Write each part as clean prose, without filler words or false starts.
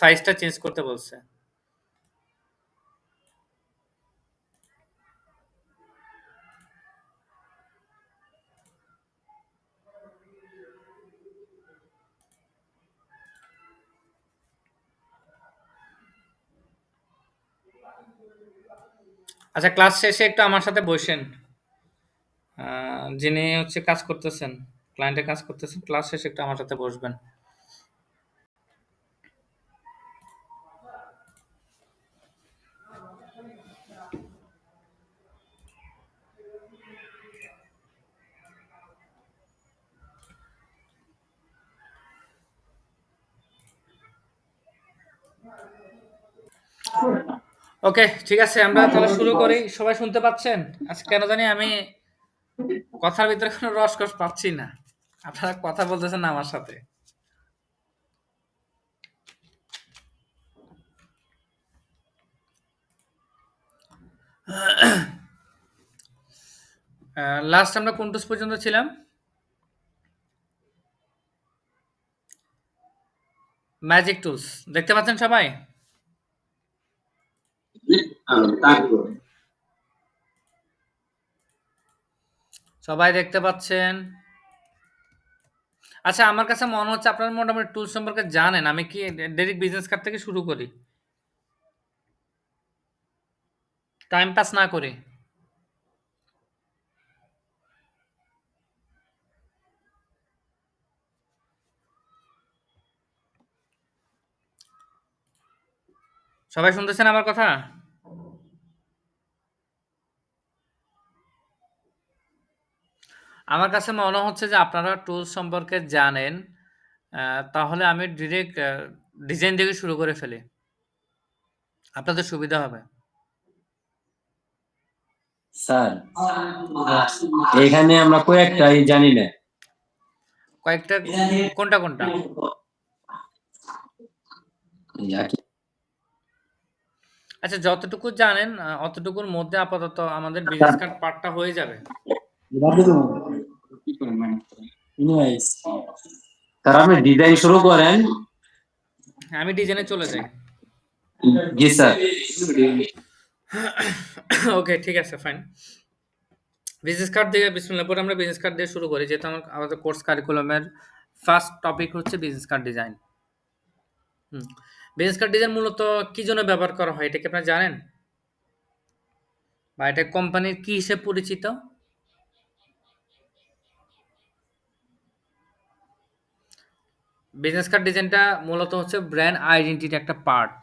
সাইজটা চেঞ্জ করতে বলছে। আচ্ছা, ক্লাস শেষে একটু আমার সাথে বসেন। যিনি হচ্ছে কাজ করতেছেন, ক্লায়েন্টের কাজ করতেছেন, ক্লাস শেষে একটু আমার সাথে বসবেন। ওকে, ঠিক আছে, আমরা তাহলে শুরু করি। সবাই শুনতে পাচ্ছেন? আজকে কেন জানি আমি কথার ভিতরে কোনো রসকস পাচ্ছি না। আপনারা কথা বলতেছেন না আমার সাথে। লাস্ট আমরা কোন টুস পর্যন্ত ছিলাম? ম্যাজিক টুলস দেখতে পাচ্ছেন সবাই? সবাই দেখতে পাচ্ছেন? আচ্ছা, আমার কাছে মনে হচ্ছে আপনারা মোটামুটি টুলস সম্পর্কে জানেন। আমি কি ডাইরেক্ট বিজনেস কার্ড থেকে শুরু করি? টাইম পাস না করে। সবাই শুনতেছেন আমার কথা? আমার কাছে মনে হচ্ছে যে আপনারা টুলস সম্পর্কে জানেন। তাহলে আমি ডিরেক্ট ডিজাইন থেকে শুরু করে ফেলি। আপনাদের সুবিধা হবে। স্যার, এখানে আমরা কয়েকটাই জানি না। কয়েকটা? কোনটা কোনটা? আচ্ছা, যতটুকু জানেন অতটুকুর মধ্যে আপাতত আমাদের বিজনেস কার্ড পার্টটা হয়ে যাবে। স্যার, আপনি ডিজাইন শুরু করেন। হ্যাঁ, আমি ডিজাইনে চলে যাই। জি স্যার। ওকে, ঠিক আছে, ফাইন। বিজনেস কার্ড দিয়ে বিসমিল্লাহ পরে আমরা বিজনেস কার্ড দিয়ে শুরু করি, যেহেতু আমাদের কোর্স কারিকুলামের ফার্স্ট টপিক হচ্ছে business card design. Business card design মূলত কি জন্য ব্যবহার করা হয় এটা কি আপনারা জানেন? বা এটা কোম্পানির কি হিসেবে পরিচিত? বিজনেস কার্ড ডিজাইনটা মূলত হচ্ছে ব্র্যান্ড আইডেন্টিটির একটা পার্ট।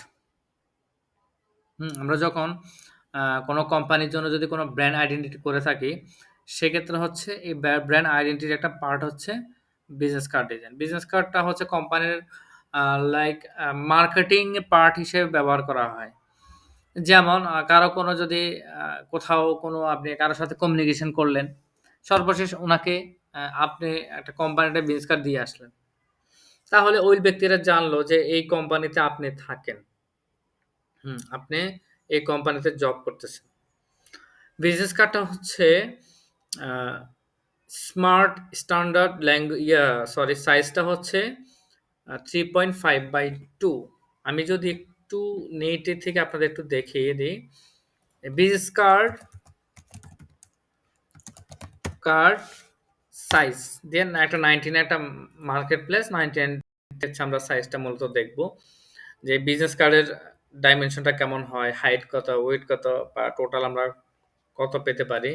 আমরা যখন কোনো কোম্পানির জন্য যদি কোনো ব্র্যান্ড আইডেন্টিটি করে থাকি, সেক্ষেত্রে হচ্ছে এই ব্র্যান্ড আইডেন্টিটির একটা পার্ট হচ্ছে বিজনেস কার্ড ডিজাইন। বিজনেস কার্ডটা হচ্ছে কোম্পানির লাইক মার্কেটিং পার্ট হিসেবে ব্যবহার করা হয়। যেমন কারো কোনো যদি কোথাও কোনো আপনি কারো সাথে কমিউনিকেশন করলেন, সর্বশেষ উনাকে আপনি একটা কোম্পানিতে বিজনেস কার্ড দিয়ে আসলেন। তাহলে ওই ব্যক্তিরা জানলো যে এই কোম্পানিতে আপনি থাকেন। আপনি এই কোম্পানিতে জব করতেছেন। বিজনেস কার্ডটা হচ্ছে আ স্মার্ট স্ট্যান্ডার্ড সাইজটা হচ্ছে 3.5/2। আমি যদি একটু নেটে থেকে আপনাদের একটু দেখিয়ে দিই। বিজনেস কার্ড সাইজ দেন একটা 19 একটা মার্কেট প্লেস 99 হচ্ছে আমরা সাইজটা মূলত দেখব। যে বিজনেস কার্ডের ডাইমেনশনটা কেমন হয়, হাইট কত, ওয়েট কত, বা টোটাল আমরা কত পেতে পারি।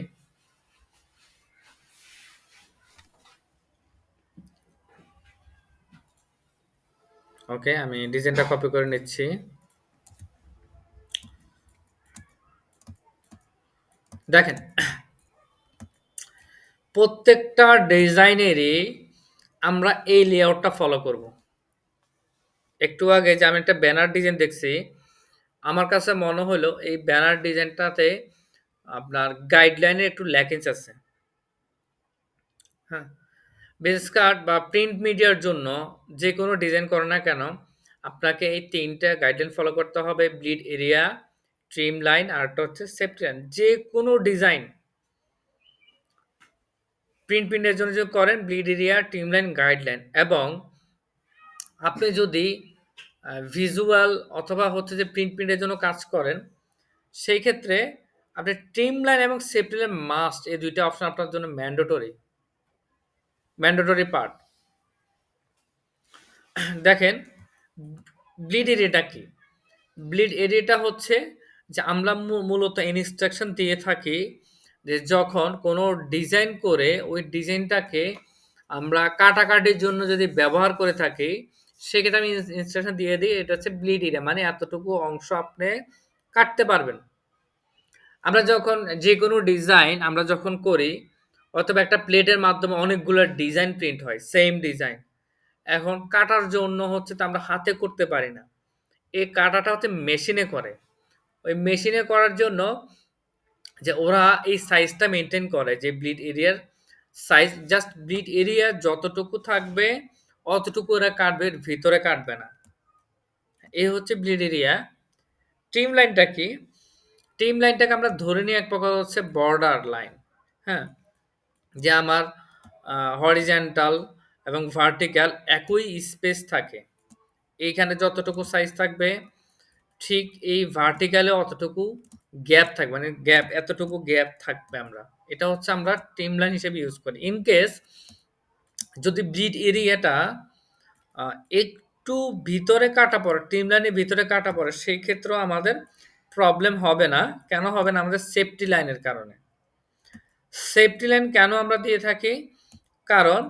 ওকে, আমি ডিজাইনটা কপি করে নিচ্ছি। দেখেন, প্রত্যেকটা ডিজাইনেরই আমরা এই লেআউটটা ফলো করব। একটু আগে যে আমি একটা ব্যানার ডিজাইন দেখছি, আমার কাছে মনে হলো এই ব্যানার ডিজাইনটাতে আপনার গাইডলাইনের একটু ল্যাকিংস আছে। হ্যাঁ, বিজনেস কার্ড বা প্রিন্ট মিডিয়ার জন্য যে কোনো ডিজাইন করো না কেন, আপনাকে এই ৩ টা গাইডলাইন ফলো করতে হবে। ব্লিড এরিয়া, ট্রিম লাইন, আরেকটা হচ্ছে সেফটি লাইন। যে কোনো ডিজাইন প্রিন্টের জন্য যদি করেন, bleed area, trim line, guideline, এবং আপনি যদি ভিজুয়াল অথবা হচ্ছে যে প্রিন্টের জন্য কাজ করেন, সেই ক্ষেত্রে আপনি ট্রিমলাইন এবং সেফটিলাইন মাস্ট, এই ২ টা অপশন আপনার জন্য ম্যান্ডেটরি পার্ট। দেখেন ব্লিড এরিয়াটা কি? ব্লিড এরিয়াটা হচ্ছে যে আমরা মূলত ইনস্ট্রাকশন দিয়ে থাকি যে যখন কোনো ডিজাইন করে ওই ডিজাইনটাকে আমরা কাটাকাটির জন্য যদি ব্যবহার করে থাকি, সেক্ষেত্রে আমি ইনস্ট্রাকশন দিয়ে দিই এটা হচ্ছে ব্লিড এরিয়া, মানে এতটুকু অংশ আপনি কাটতে পারবেন। আমরা যখন যেকোনো ডিজাইন আমরা যখন করি, অথবা একটা প্লেটের মাধ্যমে অনেকগুলো ডিজাইন প্রিন্ট হয়, সেম ডিজাইন। এখন কাটার জন্য হচ্ছে তো আমরা হাতে করতে পারি না। এই কাটাটা হচ্ছে মেশিনে করে। ওই মেশিনে করার জন্য যে ওরা এই সাইজটা মেইনটেইন করে যে ব্লিড এরিয়ার সাইজ, জাস্ট ব্লিড এরিয়া যতটুকু থাকবে অতটুকু ওরা কাটবে, এর ভিতরে কাটবে না। এই হচ্ছে ব্লিড এরিয়া। ট্রিম লাইনটা কি? ট্রিম লাইনটাকে আমরা ধরে নিই এক প্রকার হচ্ছে বর্ডার লাইন। হ্যাঁ? যে আমার হরিজন্টাল এবং ভার্টিক্যাল একই স্পেস থাকে। এইখানে যতটুকু সাইজ থাকবে ঠিক এই ভার্টিক্যালে অতটুকু গ্যাপ থাকবে, মানে গ্যাপ এতটুকু গ্যাপ থাকবে। এটা হচ্ছে আমরা ট্রিম লাইন হিসেবে ইউজ করি। ইন কেস যদি ব্লিড এরিয়াটা একটু ভিতরে কাটা পড়ে, ট্রিম লাইনের ভিতরে কাটা পড়ে, সেই ক্ষেত্রেও আমাদের প্রবলেম হবে না। কেন হবে না? আমাদের সেফটি লাইনের কারণে। সেফটি লাইন কেন আমরা দিয়ে থাকি? কারণ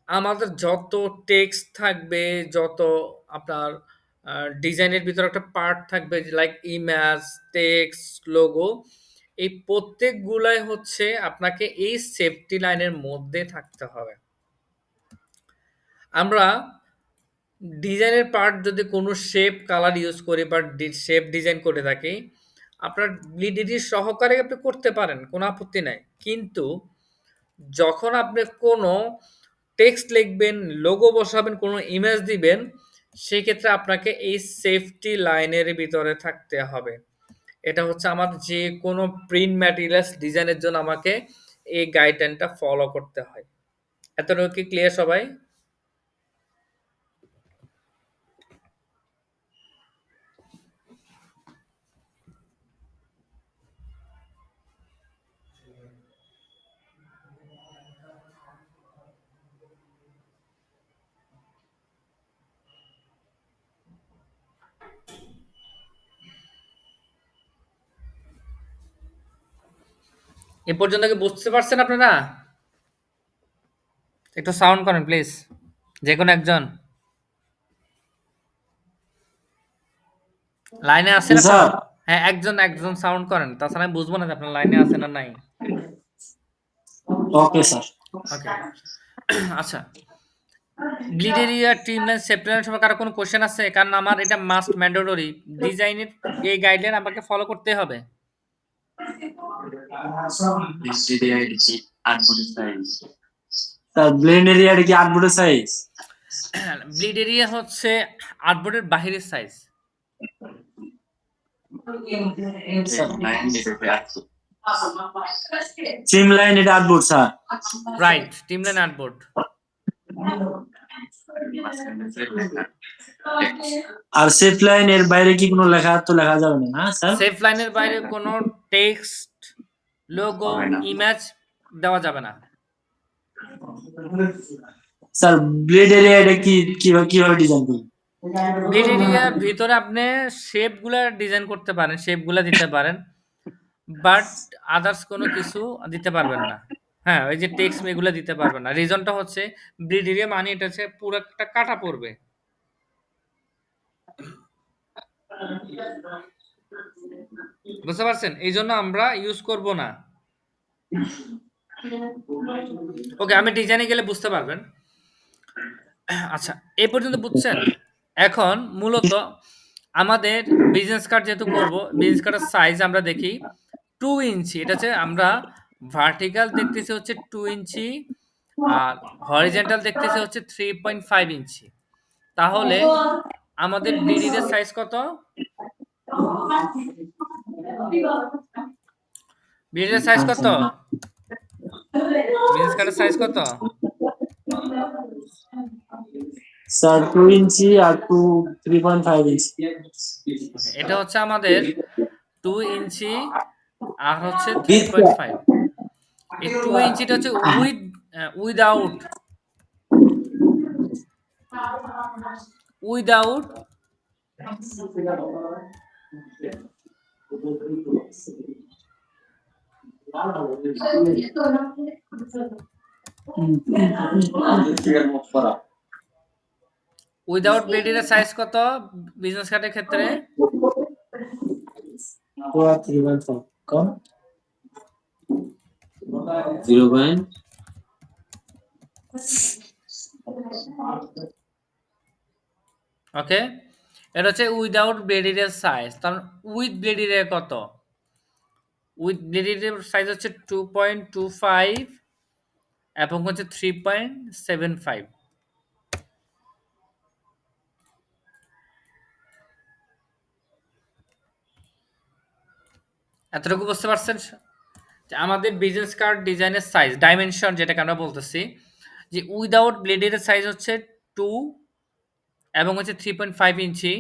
আমাদের যত টেক্সট থাকবে, যত আপনার ডিজাইনের ভিতরে একটা পার্ট থাকবে লাইক ইমেজ, টেক্সট, লোগো, এই প্রত্যেকগুলাই হচ্ছে আপনাকে এই সেফটি লাইনের মধ্যে থাকতে হবে। আমরা ডিজাইনের পার্ট যদি কোনো শেপ কালার ইউজ করি বা শেপ ডিজাইন করে থাকি, আপনার ব্লিডিডি সহকারে আপনি করতে পারেন, কোনো আপত্তি নাই। কিন্তু যখন আপনি কোনো টেক্সট লিখবেন, লোগো বসাবেন, কোনো ইমেজ দিবেন, সেক্ষেত্রে আপনাকে এই সেফটি লাইনের ভিতরে থাকতে হবে। এটা হচ্ছে আমার যে কোনো প্রিন্ট ম্যাটেরিয়ালস ডিজাইনের জন্য আমাকে এই গাইডলাইনটা ফলো করতে হয়। এতটুকু কি ক্লিয়ার সবাই? এ পর্যন্ত কি বুঝতে পারছেন আপনারা? একটু সাউন্ড করেন প্লিজ, যে কোনো একজন। লাইনে আছেন জি আপনারা? স্যার। হ্যাঁ, একজন একজন সাউন্ড করেন, তাছাড়া আমি বুঝবো না যে আপনার লাইনে আছেন না নাই। Okay sir. ওকে। আচ্ছা, bleed area, trim line, safety line সম্পর্কে কারো কোনো কোশ্চেন আছে? কারণ আমার এটা মাস্ট ম্যান্ডেটরি, ডিজাইনের এই গাইডলাইন আমাকে ফলো করতে হবে। স্যার ব্লেন্ড এরিয়াটা কি ৮ ফুটের সাইজ? ব্লিড এরিয়া হচ্ছে আর্টবোর্ডের বাহিরের সাইজ। ট্রিম লাইন এটা ৮ foot sir. Right, trim line artboard. আর সেফ লাইন এর বাইরে কি কোনো লেখা তো লেখা যাবে না, না স্যার? সেফ লাইনের বাইরে কোনো টেক্সট, লোগো, ইমেজ দেওয়া যাবে না। স্যার ব্লেড এরিয়া এটা কি কিভাবে ডিজাইন করব? ব্লিড এরিয়ার ভিতরে আপনি শেপগুলা ডিজাইন করতে পারেন, শেপগুলা দিতে পারেন, বাট আদার্স কোনো কিছু দিতে পারবেন না। হ্যাঁ, ওই যে টেক্সট এগুলা দিতে পারবেন না। রিজনটা হচ্ছে ব্লিড এরিয়া মানে এটা হচ্ছে পুরো একটা কাটা পড়বে। বুঝতে পারছেন? এই জন্য আমরা ইউজ করব না। ওকে, আমি ডিজাইনে গেলে বুঝতে পারবেন। আচ্ছা, এ পর্যন্ত বুঝছেন? এখন মূলত আমাদের বিজনেস কার্ড যেহেতু করব, বিজনেস কার্ডের সাইজ আমরা দেখি 2 ইঞ্চি। এটা হচ্ছে আমরা ভার্টিক্যাল দেখতেছি হচ্ছে 2 ইঞ্চি, আর হরিজন্টাল দেখতেছি হচ্ছে 3.5 ইঞ্চি। তাহলে আমাদের বিডির সাইজ কত? বিডির সাইজ কত? বিজনেস কার্ডের সাইজ কত? স্যার 2 ইঞ্চি আর 3.5 ইঞ্চি। ওকে, এটা হচ্ছে আমাদের 2 ইঞ্চি আর হচ্ছে বিটটা 3.5। এই 2 ইঞ্চিটা হচ্ছে উইদাউট উইদাউট উইদাউট ব্লেডের সাইজ কত বিজনেস কার্ডের ক্ষেত্রে? 3.5 কম 0. ওকে, এটা হচ্ছে উইদাউট ব্লেডের সাইজ। তার উইথ ব্লেডের কত? উইথ ব্লেডের সাইজ হচ্ছে 2.25 এবং হচ্ছে 3.75। এতটুকু বুঝতে পারছেন? যে আমাদের বিজনেস কার্ড ডিজাইনের সাইজ ডাইমেনশন যেটাকে আমরা বলতেছি, যে উইদাউট ব্লেডের সাইজ হচ্ছে 2 এবং হচ্ছে 3.5 ইঞ্চি।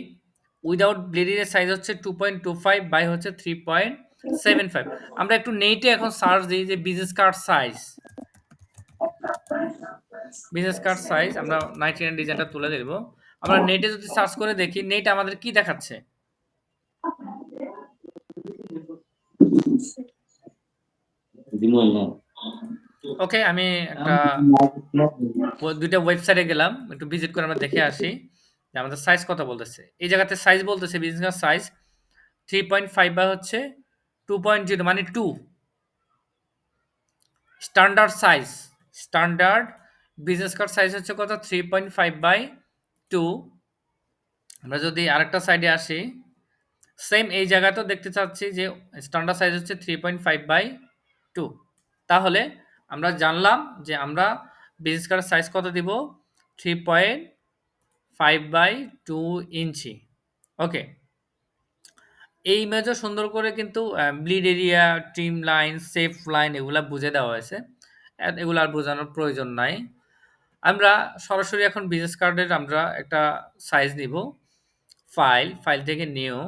উইদাউট ব্লেডের সাইজ হচ্ছে 2.25 বাই হচ্ছে 3.75। আমরা একটু নেটে এখন সার্চ দিই যে বিজনেস কার্ড সাইজ আমরা 99 ডিজাইনটা তুলে দেব। আমরা নেটে যদি সার্চ করে দেখি নেট আমাদের কি দেখাচ্ছে। ওকে, আমি একটা দুইটা ওয়েবসাইটে গেলাম, একটু ভিজিট করে আমরা দেখে আসি যে আমাদের সাইজ কত বলতেছে। এই জায়গাতে সাইজ বলতেছে বিজনেস কার্ড সাইজ 3.5 বাই হচ্ছে 2.0 মানে 2 standard size. Standard business card size হচ্ছে কত? 3.5 বাই 2। আমরা যদি আরেকটা সাইডে আসি, সেম এই জায়গাতেও দেখতে চাচ্ছি যে স্ট্যান্ডার্ড সাইজ হচ্ছে 3.5 বাই 2। তাহলে আমরা জানলাম যে আমরা বিজনেস কার্ডের সাইজ কত দিব? 3.5 বাই 2 ইঞ্চি। ওকে, এই ইমেজও সুন্দর করে কিন্তু bleed area, trim line, safe line এগুলা বুঝে দেওয়া হয়েছে। এগুলো আর বোঝানোর প্রয়োজন নাই। আমরা সরাসরি এখন বিজনেস কার্ডের আমরা একটা সাইজ নিব। ফাইল থেকে নিউ।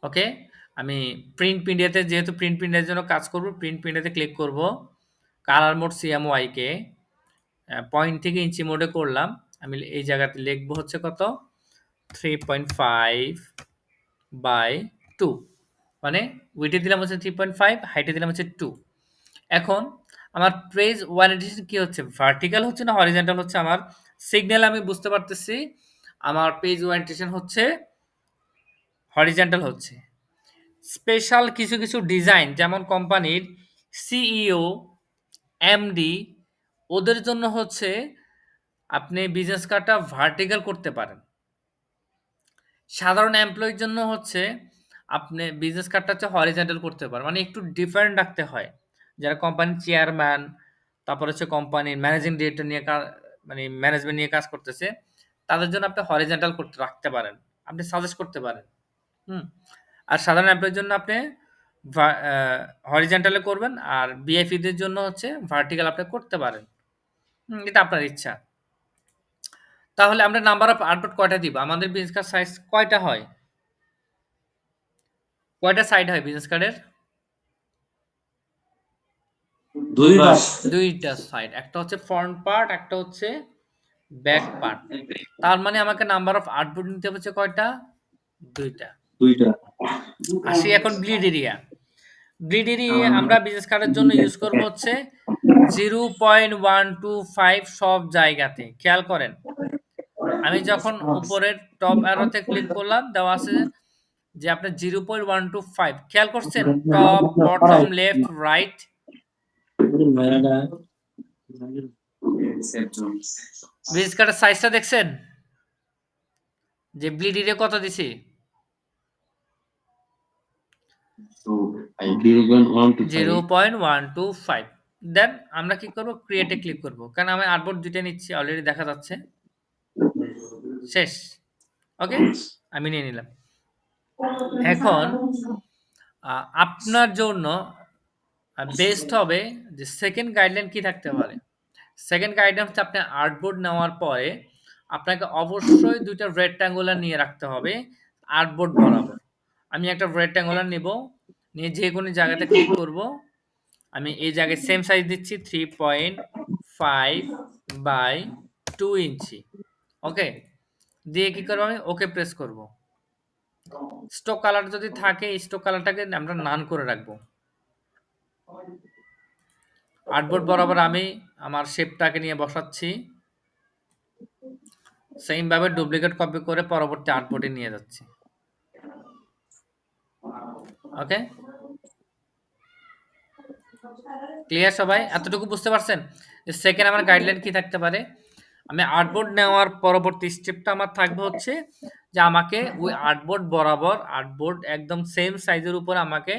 ওকে, আমি প্রিন্ট মিডিয়াতে যেহেতু প্রিন্ট মিডিয়ার জন্য কাজ করব, প্রিন্ট মিডিয়াতে ক্লিক করব। কালার মোড সিএমওয়াইকে পয়েন্ট থেকে ইঞ্চি মোডে করলাম। আমি এই জায়গাতে লিখবো হচ্ছে কত? 3.5 বাই 2, মানে উইডে দিলাম হচ্ছে 3.5, হাইটে দিলাম হচ্ছে 2। এখন আমার পেজ ওরিয়েন্টেশন কি হচ্ছে? ভার্টিক্যাল হচ্ছে না হরিজন্টাল হচ্ছে? আমার সিগন্যাল আমি বুঝতে পারতেছি আমার পেজ ওরিয়েন্টেশন হচ্ছে হরিজন্টাল হচ্ছে। স্পেশাল কিছু কিছু ডিজাইন যেমন কোম্পানির সিইও, এমডি, ওদের জন্য হচ্ছে আপনি বিজনেস কার্ডটা ভার্টিক্যাল করতে পারেন। সাধারণ এমপ্লয়ির জন্য হচ্ছে আপনি বিজনেস কার্ডটা হচ্ছে হরিজন্টাল করতে পারেন, মানে একটু ডিফারেন্ট রাখতে হয়। যারা কোম্পানির চেয়ারম্যান, তারপর হচ্ছে কোম্পানির ম্যানেজিং ডিরেক্টর নিয়ে মানে ম্যানেজমেন্ট নিয়ে কাজ করতেছে, তাদের জন্য আপনি হরিজন্টাল করতে রাখতে পারেন, আপনি সাজেস্ট করতে পারেন। হুম, আর সাধারণ এমপ্লয়ির জন্য আপনি হরিজন্টালে করবেন, আর বিএফিদের জন্য হচ্ছে ভার্টিক্যাল আপনি করতে পারেন। এটা আপনার ইচ্ছা। তাহলে আমরা নাম্বার অফ আউটপুট কয়টা দিব? আমাদের বিজনেস কার্ড সাইজ কয়টা হয়? কয়টা সাইড হয় বিজনেস কার্ডের? 2 পাশ। ২ টা সাইড। একটা হচ্ছে ফ্রন্ট পার্ট, একটা হচ্ছে ব্যাক পার্ট। তার মানে আমাকে নাম্বার অফ আউটপুট নিতে হচ্ছে কয়টা? ২ টা। 2টা। আসি এখন ব্লিড এরিয়া। ব্লিড এরিয়া আমরা বিজনেস কার্ডের জন্য ইউজ করব হচ্ছে 0.125 সব জায়গাতে। খেয়াল করেন। আমি যখন উপরের টপ অ্যারোতে ক্লিক করলাম, দেওয়া আছে যে আপনার 0.125 খেয়াল করছেন? Top, bottom, left, right. Business কার্ডের সাইজটা দেখছেন? যে ব্লিড এরিয়া কত দিছি? 0.125। দেন আমরা কি করব? ক্রিয়েট এ ক্লিক করব। কারণ আমি আর্টবোর্ড ২ টা নিচ্ছি, অলরেডি দেখা যাচ্ছে। শেষ। ওকে? আমি নিয়ে নিলাম। এখন আপনার জন্য বেস্ট হবে যে সেকেন্ড গাইডলাইন কি থাকতে পারে? সেকেন্ড গাইডলাইন হচ্ছে আপনি আর্টবোর্ড নেওয়ার পরে আপনাকে অবশ্যই ২ টা রেক্ট্যাঙ্গুলার নিয়ে রাখতে হবে আর্টবোর্ড বরাবর। আমি একটা রেক্ট্যাঙ্গুলার নিবো, নিয়ে যেকোনো জায়গাতে ক্লিক করব। আমি এই জায়গায় সেম সাইজ দিচ্ছি 3.5 বাই 2 ইঞ্চি। ওকে? দিয়ে কি করব আমি? ওকে প্রেস করব। স্টোক কালার যদি থাকে, স্টোক কালারটাকে আমরা নান করে রাখবো। আর্টবোর্ড বরাবর আমি আমার শেপটাকে নিয়ে বসাচ্ছি। সেম ভাবে ডুপ্লিকেট কপি করে পরবর্তী আর্টবোর্ডে নিয়ে যাচ্ছি। ওকে? ক্লিয়ার সবাই? এতটুকু বুঝতে পারছেন? যে সেকেন্ড আমার গাইডলাইন কি থাকতে পারে? আমি আর্টবোর্ড নেওয়ার পরবর্তী স্টেপটা আমার থাকবে হচ্ছে যে আমাকে ওই আর্টবোর্ড বরাবর আর্টবোর্ড একদম সেম সাইজের উপর আমাকে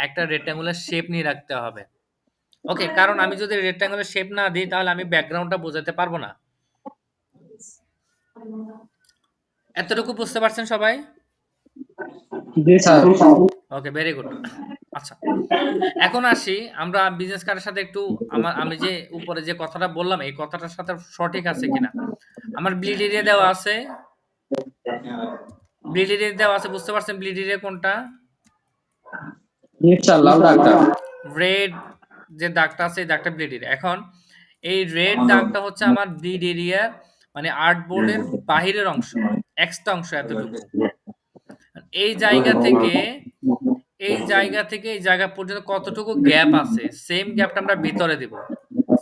একটা রেক্ট্যাঙ্গুলার শেপ নিয়ে রাখতে হবে। ওকে? কারণ আমি যদি রেক্ট্যাঙ্গুলার শেপ না দিই তাহলে আমি ব্যাকগ্রাউন্ডটা বোঝাতে পারব না। এতটুকু বুঝতে পারছেন সবাই? জি স্যার। ওকে, ভেরি গুড। আচ্ছা। এখন আসি আমরা বিজনেস কার্ডের সাথে একটু আমি যে উপরে যে কথাটা বললাম এই কথাটার সাথে সঠিক আছে কিনা? আমার ব্লিড এরিয়া দেওয়া আছে। ব্লিড এরিয়া দেওয়া আছে, বুঝতে পারছেন ব্লিড এরিয়া কোনটা? জি স্যার, লাল দাগটা। রেড যে দাগটা আছে এই দাগটা ব্লিড এরিয়া। এখন এই রেড দাগটা হচ্ছে আমার ব্লিড এরিয়ার মানে আর্টবোর্ডের বাহিরের অংশ, এক্সট্রা অংশ এতটুকু। এই জায়গা থেকে এই জায়গা পর্যন্ত কতটুকু গ্যাপ আছে সেম গ্যাপটা আমরা ভিতরে দিব।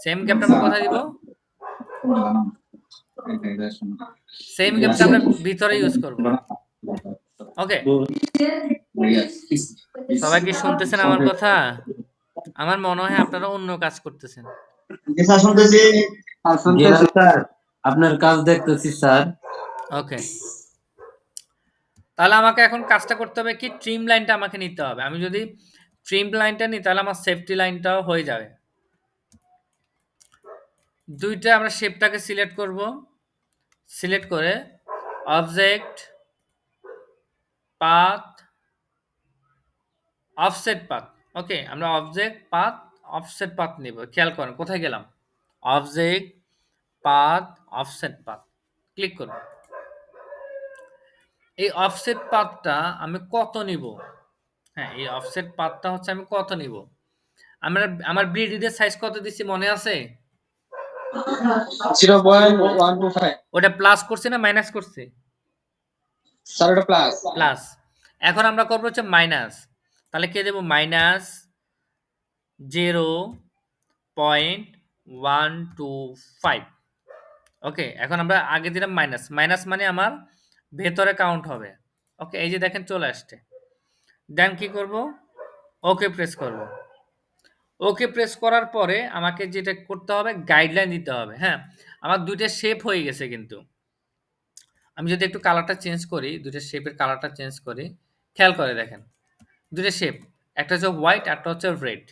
সেম গ্যাপটা আমরা কোথায় দিব? সেম গ্যাপটা আমরা ভিতরে ইউজ করব। ওকে? সবাই কি শুনতেছেন আমার কথা? আমার মনে হয় আপনারা অন্য কাজ করতেছেন। জি স্যার, শুনতেছি। জি না স্যার, আপনার কাজ দেখতেছি স্যার। ওকে। তাহলে আমাকে এখন কাজটা করতে হবে কি ট্রিম লাইনটা আমাকে নিতে হবে। আমি যদি ট্রিম লাইনটা নিই তাহলে আমার সেফটি লাইনটাও হয়ে যাবে। ২ টা আমরা শেপটাকে সিলেক্ট করব। সিলেক্ট করে অবজেক্ট, পাথ, অফসেট পাথ। ওকে? আমরা অবজেক্ট, পাথ, অফসেট পাথ নিব। খেয়াল করেন কোথায় গেলাম? Object, path, offset path. Click করব। এই অফসেট পাথটা আমি কত নিব? হ্যাঁ, এই অফসেট পাথটা হচ্ছে আমি কত নিব? আমরা আমার ব্লিড সাইজ কত দিছি মনে আছে? 0.125। ওটা প্লাস করছি না মাইনাস করছি? স্যার, ওটা প্লাস। প্লাস। এখন আমরা করব হচ্ছে মাইনাস। তাহলে কে দেব? মাইনাস 0.125। ওকে? এখন আমরা আগে দিলাম মাইনাস। মাইনাস মানে আমার ভেতরে কাউন্ট হবে। ওকে? এই যে দেখেন চলে আসছে। দেন কি করব? ওকে প্রেস করব। ওকে প্রেস করার পরে আমাকে যেটা করতে হবে গাইডলাইন দিতে হবে। হ্যাঁ? আমার ২ টা শেপ হয়ে গেছে কিন্তু। আমি যদি একটু কালারটা চেঞ্জ করি, ২ টা শেপের কালারটা চেঞ্জ করি, খেয়াল করে দেখেন। ২ টা শেপ। একটা হচ্ছে হোয়াইট, আরেকটা হচ্ছে রেড।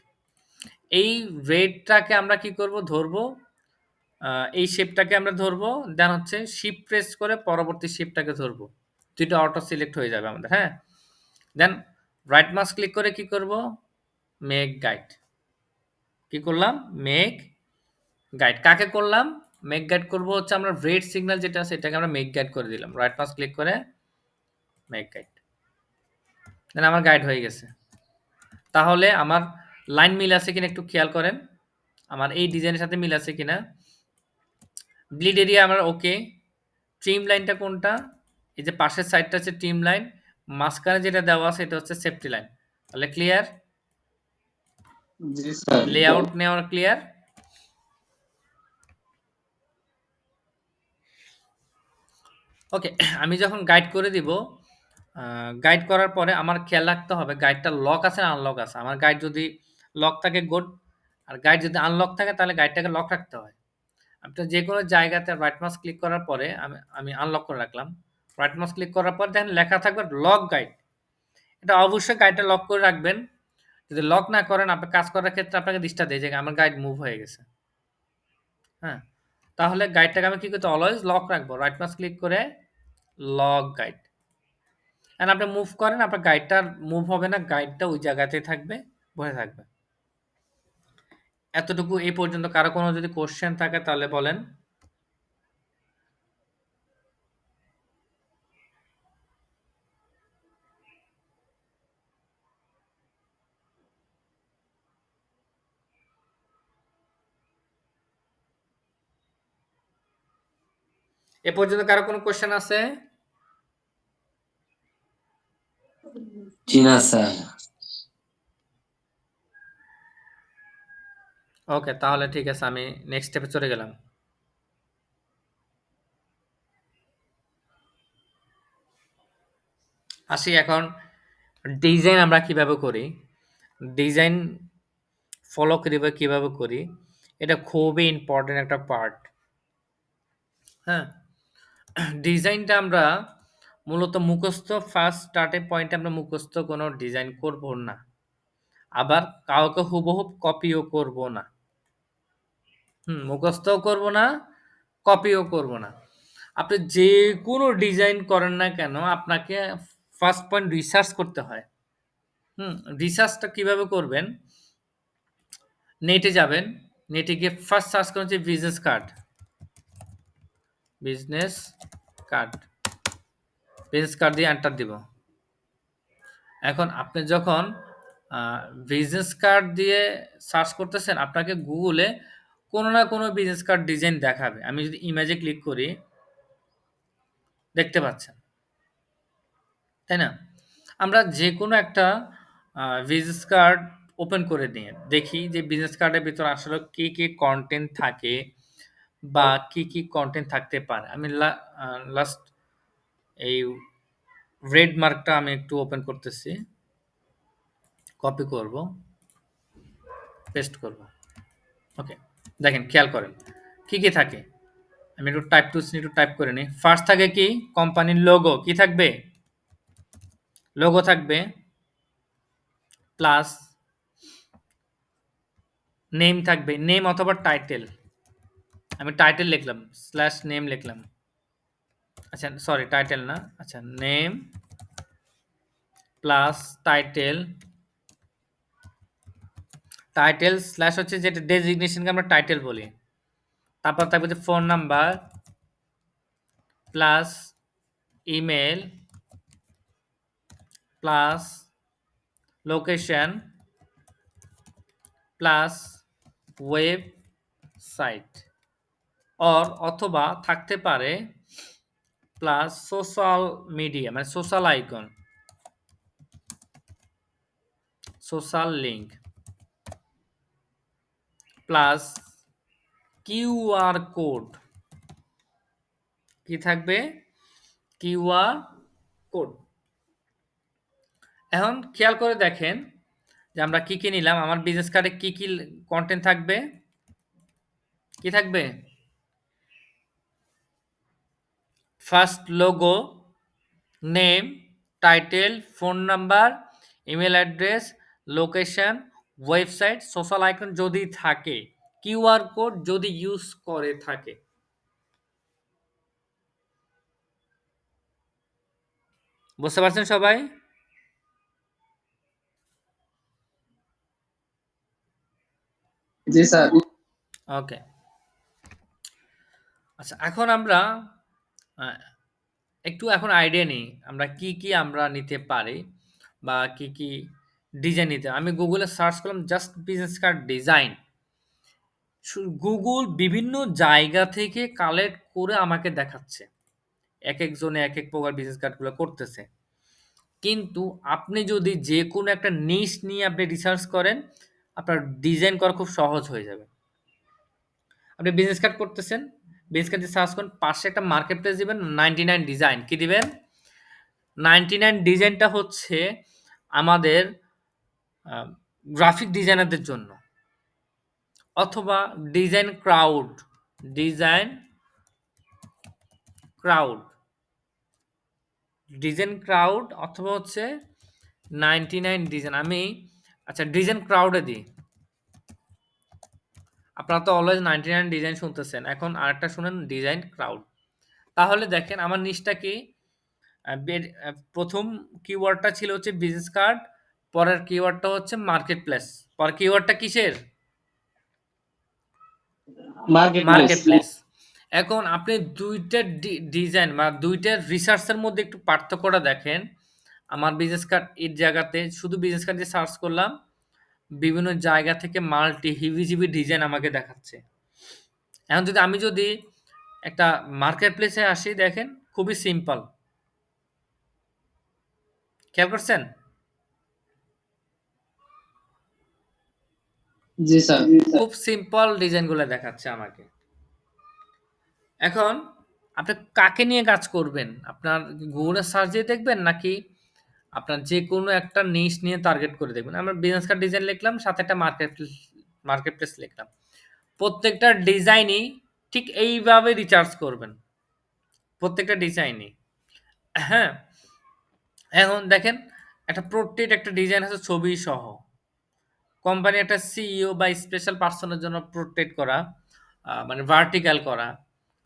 এই রেডটাকে আমরা কি করব? ধরবো। এই শেপটাকে আমরা ধরবো। দেন হচ্ছে শিফট প্রেস করে পরবর্তী শেপটাকে ধরবো। ২ টা অটো সিলেক্ট হয়ে যাবে আমাদের। হ্যাঁ? দেন রাইট মাউস ক্লিক করে কি করব? Make guide. কি করলাম? Make guide. কাকে করলাম? মেক গাইড করব হচ্ছে আমরা রেড সিগন্যাল যেটা আছে এটাকে আমরা মেক গাইড করে দিলাম। রাইট মাউস ক্লিক করে মেক গাইড। দেন আমার গাইড হয়ে গেছে। তাহলে আমার লাইন মিল আছে কিনা একটু খেয়াল করেন। আমার এই ডিজাইনের সাথে মিল আছে কিনা? ব্লিড এরিয়া আমার ওকে। ট্রিম লাইনটা কোনটা? এই যে পাশের সাইডটা হচ্ছে ট্রিম লাইন। মাঝখানে যেটা দেওয়া আছে এটা হচ্ছে সেফটি লাইন। তাহলে ক্লিয়ার? জি স্যার। লেআউট নেওয়া ক্লিয়ার? ওকে। আমি যখন গাইড করে দিব, গাইড করার পরে আমার খেয়াল রাখতে হবে গাইডটা লক আছে না আনলক আছে। আমার গাইড যদি লক থাকে গুড। আর গাইড যদি আনলক থাকে তাহলে গাইডটাকে লক রাখতে হয়। আপনার যেকোনো জায়গাতে রাইট মাউস ক্লিক করার পরে আমি আমি আনলক করে রাখলাম। রাইট মাউস ক্লিক করার পর দেখেন লেখা থাকবে লক গাইড। এটা অবশ্যই গাইডটা লক করে রাখবেন। যদি লক না করেন আপনার কাজ করার ক্ষেত্রে আপনাকে ডিস্টার্ব দেয় যে আমার গাইড মুভ হয়ে গেছে। হ্যাঁ? তাহলে গাইডটাকে আমি কি করতে অলওয়েজ লক রাখবো। রাইট মাউস ক্লিক করে লক গাইড। আপনি মুভ করেন আপনার গাইডটা মুভ হবে না। গাইডটা ওই জায়গাতেই থাকবে, বসে থাকবে। এতটুকু এই পর্যন্ত কারো কোনো যদি কোশ্চেন থাকে তাহলে বলেন। এ পর্যন্ত কারো কোনো কোশ্চেন আছে? জি না স্যার। ওকে, তাহলে ঠিক আছে, আমি নেক্সট স্টেপে চলে গেলাম। আসি এখন ডিজাইন আমরা কিভাবে করি, ডিজাইন ফলো কিভাবে করি, এটা খুবই ইম্পর্টেন্ট একটা পার্ট। হ্যাঁ, ডিজাইনটা আমরা মূলত মুখস্থ ফার্স্ট স্টার্টিং পয়েন্টে আমরা মুখস্থ কোনো ডিজাইন করব না। আবার কাউকে হুবহু কপিও করব না। মুখস্থও করব না, কপিও করব না। আপনি যেকোনো ডিজাইন করেন না কেন, আপনাকে ফার্স্ট পয়েন্ট রিসার্চ করতে হয়। হুম, রিসার্চটা কিভাবে করবেন? নেটে যাবেন, নেটে গিয়ে ফার্স্ট সার্চ করুন যে business card. Business card, business card দিয়ে এন্টার দিব। এখন আপনি যখন বিজনেস কার্ড দিয়ে সার্চ করতেছেন, আপনাকে গুগলে কোনো না কোনো বিজনেস কার্ড ডিজাইন দেখাবে। আমি যদি ইমেজে ক্লিক করি, দেখতে পাচ্ছেন, তাই না? আমরা যেকোনো একটা বিজনেস কার্ড ওপেন করে নিয়ে দেখি যে বিজনেস কার্ডের ভিতরে আসলে কি কনটেন্ট থাকে বা কি কনটেন্ট থাকতে পারে। আমি লাস্ট এই রেড মার্কটা আমি একটু ওপেন করতেছি, কপি করব, পেস্ট করব। ওকে, দেখেন, খেয়াল করেন কি থাকে। আমি একটু একটু টাইপ করে নিই। ফার্স্ট থাকে কি? কোম্পানির লোগো। কি থাকবে? লোগো থাকবে, প্লাস নেম থাকবে, নেম অথবা টাইটেল। আমি টাইটেল লিখলাম, স্ল্যাশ নেম লিখলাম। আচ্ছা, সরি, টাইটেল না, আচ্ছা, name plus title, title slash হচ্ছে যেটা ডেজিগনেশনকে আমরা টাইটেল বলি। তারপর থাকবে যে phone number plus email plus location plus website, অথবা থাকতে পারে প্লাস সোশ্যাল মিডিয়া, মানে social icon, social link plus QR code. কি থাকবে? QR code. এখন খেয়াল করে দেখেন যে আমরা কি নিলাম। আমার বিজনেস কার্ডে কি কন্টেন্ট থাকবে? কি থাকবে? First logo, name, title, phone number, email address, location, website, social icon যদি থাকে, কিউআর কোড যদি ইউজ করে থাকে। বুঝতে পারছেন সবাই? জি স্যার। ওকে, আচ্ছা, এখন আমরা আহ, একটু এখন আইডিয়া নিই আমরা কি আমরা নিতে পারি বা কি ডিজাইন নিতে। আমি গুগলে সার্চ করলাম just business card design. Google বিভিন্ন জায়গা থেকে কালেক্ট করে আমাকে দেখাচ্ছে, এক একজনে এক এক প্রকার বিজনেস কার্ডগুলো করতেছে। কিন্তু আপনি যদি যে কোনো একটা নিশ নিয়ে আপনি রিসার্চ করেন, আপনার ডিজাইন করা খুব সহজ হয়ে যাবে। আপনি বিজনেস কার্ড করতেছেন, বিজনেস কার্ড দিয়ে সার্চ করেন, পাশে একটা মার্কেট প্লেস দিবেন, 99 ডিজাইন। কি দিবেন? 99 ডিজাইনটা হচ্ছে আমাদের গ্রাফিক ডিজাইনারদের জন্য, অথবা design crowd, design crowd, design crowd, অথবা হচ্ছে 99 ডিজাইন। আমি আচ্ছা ডিজাইন ক্রাউডে দিই। আপনারা তো অলওয়েজ 99 ডিজাইন শুনতেছেন, এখন আরেকটা শুনেন, ডিজাইন ক্রাউড। তাহলে দেখেন আমার নিচটা কি। প্রথম কিওয়ার্ডটা ছিল হচ্ছে বিজনেস কার্ড, পরের কিওয়ার্ডটা হচ্ছে মার্কেট প্লেস। পরের কিওয়ার্ডটা কিসের? Market place. Market place. এখন আপনি ২ টা ডিজাইন বা ২ টা রিসার্চ এর মধ্যে একটু পার্থক্যটা দেখেন। আমার বিজনেস কার্ড এই জায়গাতে শুধু বিজনেস কার্ড দিয়ে সার্চ করলাম। বিভিন্ন জায়গা থেকে মাল্টি হিবিজিবি ডিজাইন আমাকে দেখাচ্ছে। এখন আমি যদি একটা মার্কেট প্লেসে আসি দেখেন খুবই সিম্পল। খেয়াল করছেন? জি স্যার। খুব সিম্পল ডিজাইনগুলো দেখাচ্ছে আমাকে। এখন আপনি কাকে নিয়ে কাজ করবেন? আপনার Google এ সার্চ দিয়ে দেখবেন নাকি আপনার যেকোনো একটা নিশ নিয়ে টার্গেট করে দেখবেন? আমরা বিজনেস কার্ড ডিজাইন লিখলাম, সাথে একটা মার্কেট প্লেস লিখলাম। প্রত্যেকটা ডিজাইনই ঠিক এইভাবে রিচার্জ করবেন। প্রত্যেকটা ডিজাইনই। হ্যাঁ? এখন দেখেন একটা ডিজাইন আছে ছবি সহ। কোম্পানি একটা সিইও বা স্পেশাল পারসনের জন্য পোর্ট্রেট করা, মানে ভার্টিক্যাল করা।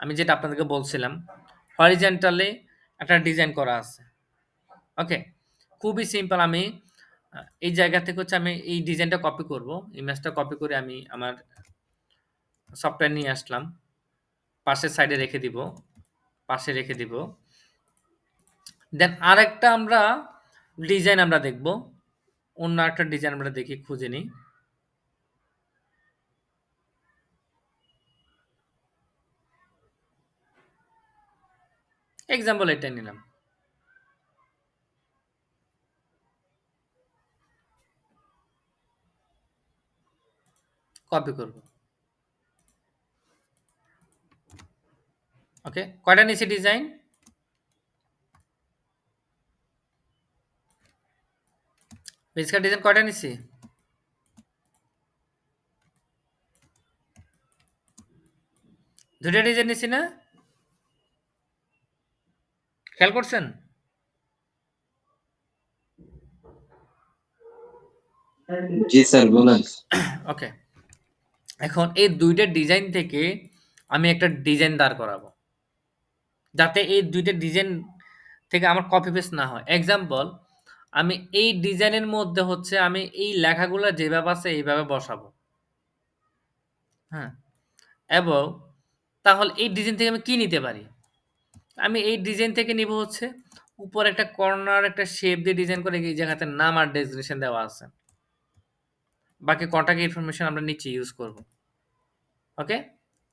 আমি যেটা আপনাদেরকে বলছিলাম। হরিজন্টালি একটা ডিজাইন করা আছে। ওকে? খুবই সিম্পল। আমি এই জায়গা থেকে হচ্ছে আমি এই ডিজাইনটা কপি করব। ইমেজটা কপি করে আমি আমার সফটওয়্যার নিয়ে আসলাম। পাশের সাইডে রেখে দিব। পাশে রেখে দিব। দেন আরেকটা ডিজাইন আমরা দেখব। অন্য আরেকটা ডিজাইন আমরা দেখি খুঁজে নিই। এক্সাম্পল এটাই নিলাম। কপি করব। ওকে? কয়টা নিছি ডিজাইন? বেসিক্যাল ডিজাইন কয়টা নিছি? ২ টা ডিজাইন নিছি না? খেয়াল করছেন? জি স্যার বলেন। ওকে। এখন এই ২ টা ডিজাইন থেকে আমি একটা ডিজাইন দাঁড় করাবো। যাতে এই ২ টা ডিজাইন থেকে আমার কপি পেস্ট না হয়। এক্সাম্পল আমি এই ডিজাইনের মধ্যে হচ্ছে আমি এই লেখাগুলা যেভাবে আছে এইভাবে বসাবো। হ্যাঁ? এবং তাহলে এই ডিজাইন থেকে আমি কি নিতে পারি? আমি এই ডিজাইন থেকে নিবো হচ্ছে উপরে একটা কর্নার একটা শেপ দিয়ে ডিজাইন করে এই জায়গাতে নাম আর ডেসক্রিপশন দেওয়া আছে। বাকি কন্টাক্ট ইনফরমেশন আমরা নিচে ইউজ করব। ওকে?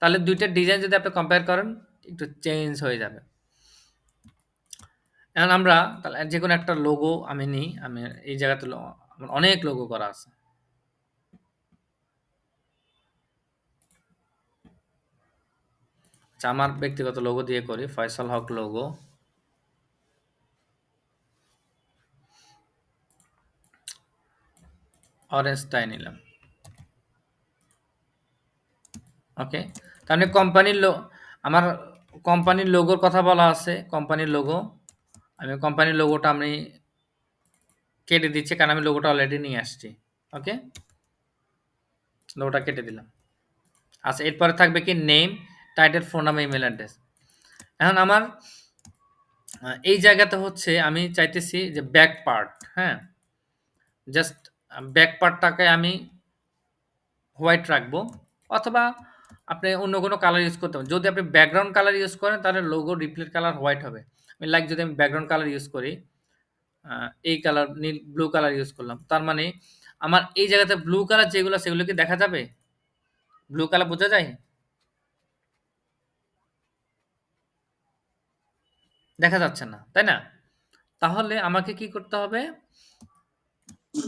তাহলে ২ টা ডিজাইন যদি আপনি কম্পেয়ার করেন একটু চেঞ্জ হয়ে যাবে। এখন আমরা তাহলে যেকোনো একটা লোগো আমি নিই। আমি এই জায়গাতে আমার অনেক লোগো করা আছে। আচ্ছা আমার ব্যক্তিগত লোগো দিয়ে করি। ফয়সাল হক লোগো। অরেঞ্জটাই নিলাম। ওকে? তার মানে আমার কোম্পানির লোগোর কথা বলা আছে। কোম্পানির লোগো। কোম্পানির লোগোটা আমি কেটে দিচ্ছি কারণ আমি লোগোটা অলরেডি নিয়ে আসছি। ওকে? লোগোটা কেটে দিলাম। আচ্ছা এরপরে থাকবে কি name, title, phone number, email address. এখন আমার এই জায়গাতে হচ্ছে আমি চাইতেছি যে ব্যাক পার্ট, হ্যাঁ? জাস্ট ব্যাক পার্টটাকে আমি হোয়াইট রাখবো অথবা আপনি অন্য কোনো কালার ইউজ করতে পারেন। যদি আপনি ব্যাকগ্রাউন্ড কালার ইউজ করেন তাহলে লোগো রিপ্লেট কালার হোয়াইট হবে। যদি আমি ব্যাকগ্রাউন্ড কালার ইউজ করি, এই কালার ব্লু কালার ইউজ করলাম। তার মানে আমার এই জায়গাতে ব্লু কালার যেগুলো সেগুলো কি দেখা যাবে? ব্লু কালার বোঝা যায়? দেখা যাচ্ছে না, তাই না? তাহলে আমাকে কি করতে হবে?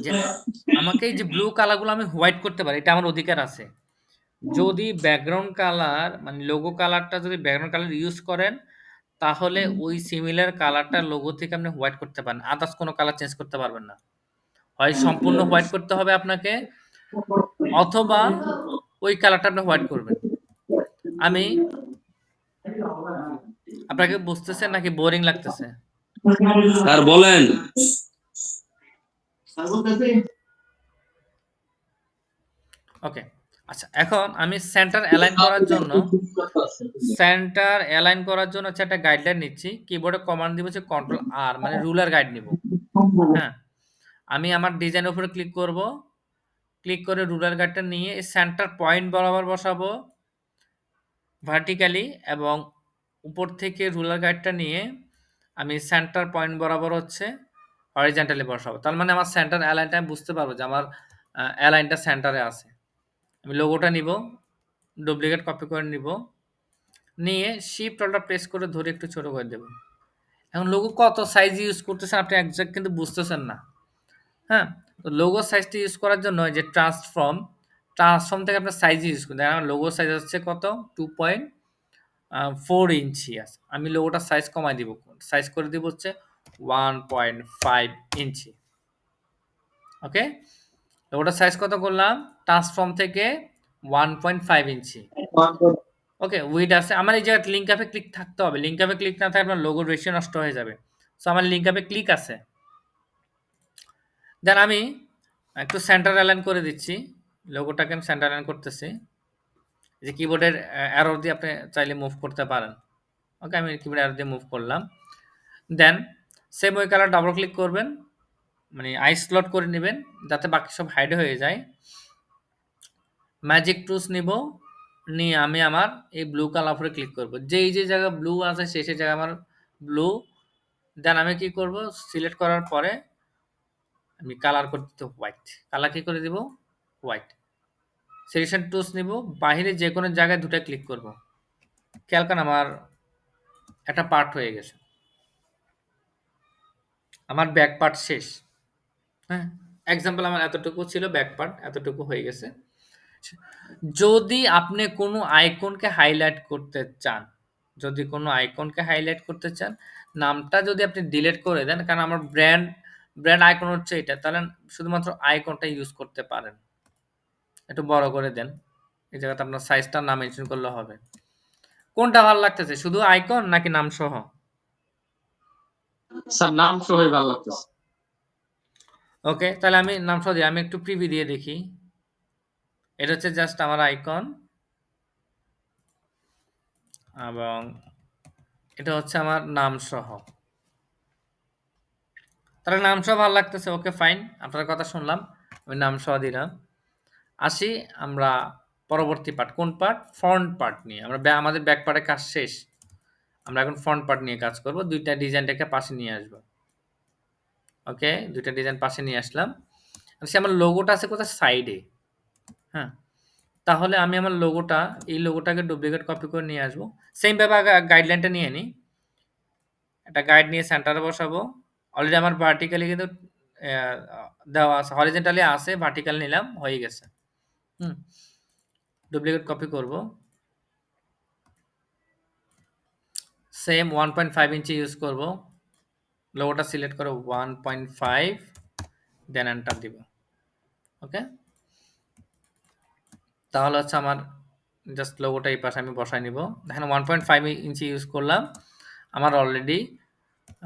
যে আমাকে এই যে ব্লু কালারগুলো আমি হোয়াইট করতে পারি, এটা আমার অধিকার আছে। যদি ব্যাকগ্রাউন্ড কালার মানে লোগো কালারটা যদি ব্যাকগ্রাউন্ড কালার ইউজ করেন, তাহলে ওই সিমিলার কালারটা লোগো থেকে আপনি হোয়াইট করতে পারেন। আদার্স কোনো কালার চেঞ্জ করতে পারবেন না। হয় সম্পূর্ণ হোয়াইট করতে হবে আপনাকে অথবা ওই কালারটা আপনি হোয়াইট করবেন। আমি আপনাকে বুঝতেছেন নাকি বোরিং লাগতেছে? স্যার বলেন। ওকে। আচ্ছা এখন আমি সেন্টার অ্যালাইন করার জন্য হচ্ছে একটা গাইডলাইন নিচ্ছি। কিবোর্ডে কমান্ড দিব হচ্ছে কন্ট্রোল আর মানে রুলার গাইড নিব। হ্যাঁ? আমি আমার ডিজাইনের উপরে ক্লিক করব। ক্লিক করে রুলার গাইডটা নিয়ে এই সেন্টার পয়েন্ট বরাবর বসাবো। ভার্টিক্যালি এবং উপর থেকে রুলার গাইডটা নিয়ে আমি সেন্টার পয়েন্ট বরাবর হচ্ছে হরিজন্টালি বসাবো। তার মানে আমার সেন্টার অ্যালাইনটা আমি বুঝতে পারবো যে আমার অ্যালাইনটা সেন্টারে আছে। আমি লোগোটা নিব, ডুপ্লিকেট কপি করে নিব, নিয়ে শিফট অল্টার প্রেস করে ধরে একটু ছোট করে দেব। এখন লোগো কত সাইজ ইউজ করতেছেন আপনি একজ্যাক্ট কিন্তু বুঝতেছেন না। হ্যাঁ? তো লোগো সাইজটা ইউজ করার জন্য এই যে ট্রান্সফর্ম থেকে আপনার সাইজ ইউজ করুন। দেখেন আমার লোগোর সাইজ হচ্ছে কত? 2.4 ইঞ্চি আছে। আমি লোগোটার সাইজ কমায় দিব। সাইজ করে দিব হচ্ছে 1.5 ইঞ্চি। ওকে? লোগোটার সাইজ কত করলাম? ট্রান্সফর্ম থেকে 1.5 ইঞ্চি। ওকে, উইডথ আছে। আমার এই জায়গায় লিঙ্ক অ্যাপে ক্লিক থাকতে হবে। লিঙ্ক অ্যাপে ক্লিক না থাকলে আপনার লোগোর রেশিও নষ্ট হয়ে যাবে। সো আমার লিঙ্ক অ্যাপে ক্লিক আছে। দেন আমি একটু সেন্টার অ্যালাইন করে দিচ্ছি। লোগোটাকে আমি সেন্টার অ্যালাইন করতেছি। যে কিবোর্ডের অ্যারো দিয়ে আপনি চাইলে মুভ করতে পারেন। ওকে, আমি কিবোর্ড অ্যারো দিয়ে মুভ করলাম। দেন সেম ওই কালার ডাবল ক্লিক করবেন। মানে আই স্লট করে নেবেন যাতে বাকি সব হাইড হয়ে যায়। ম্যাজিক টুলস নিব, নিয়ে আমি আমার এই ব্লু কালার উপরে ক্লিক করব। যে জায়গায় ব্লু আছে সেই জায়গায় আমার ব্লু। দেন আমি কি করব? সিলেক্ট করার পরে আমি কালার করে দিতে হোয়াইট। কালার কি করে দিব? হোয়াইট। সিলেকশন টুলস নিব, বাহিরে যেকোনো জায়গায় ২ টা ক্লিক করব। খেয়াল করেন আমার একটা পার্ট হয়ে গেছে। আমার ব্যাক পার্ট শেষ। হ্যাঁ? এক্সাম্পল আমার এতটুকু ছিল ব্যাক পার্ট, এতটুকু হয়ে গেছে। যদি আপনি কোনো আইকনকে হাইলাইট করতে চান, যদি কোনো আইকনকে হাইলাইট করতে চান, নামটা যদি আপনি ডিলিট করে দেন, কারণ আমার ব্র্যান্ড আইকন হচ্ছে এটা, তাহলে শুধুমাত্র আইকনটা ইউজ করতে পারেন। একটু বড় করে দেন। এই জায়গাতে আপনার সাইজটা না মেনশন করলে হবে। কোনটা ভালো লাগতেছে? শুধু আইকন নাকি নাম সহ? স্যার নাম সহই ভালো লাগতেছে। ওকে, তাহলে আমি নাম সহ দিই। আমি একটু প্রিভিউ দিয়ে দেখি। এটা হচ্ছে জাস্ট আমার আইকন এবং এটা হচ্ছে আমার নাম সহ। তাহলে নাম সহ ভালো লাগতেছে। Okay fine. আপনার কথা শুনলাম। আমি নাম সহ দিলাম। আসি আমরা পরবর্তী পার্ট। কোন পার্ট? ফ্রন্ট পার্ট নিয়ে। আমাদের ব্যাক পার্টের কাজ শেষ। আমরা এখন ফ্রন্ট পার্ট নিয়ে কাজ করব। ২ টা ডিজাইনটাকে পাশে নিয়ে আসব। ওকে, ২ টা ডিজাইন পাশে নিয়ে আসলাম। আসি আমার লোগোটা আছে কোথায়? সাইডে। হ্যাঁ? তাহলে আমি আমার এই লোগোটাকে ডুপ্লিকেট কপি করে নিয়ে আসবো। সেম ভাবে আগে গাইডলাইনটা নিয়ে নিই। একটা গাইড নিয়ে সেন্টারে বসাবো। অলরেডি আমার ভার্টিক্যালি কিন্তু দেওয়া আছে। হরিজন্টালি আছে, ভার্টিক্যাল নিলাম, হয়ে গেছে। হুম? ডুপ্লিকেট কপি করব। সেম 1.5 ইঞ্চি ইউজ করব। লোগোটা সিলেক্ট করে 1.5 দেন এন্টার দিব। ওকে? তাহলে হচ্ছে আমার জাস্ট লোগোটা এই পাশে আমি বসায় নিব। দেখেন 1.5 ইঞ্চি ইউজ করলাম। আমার অলরেডি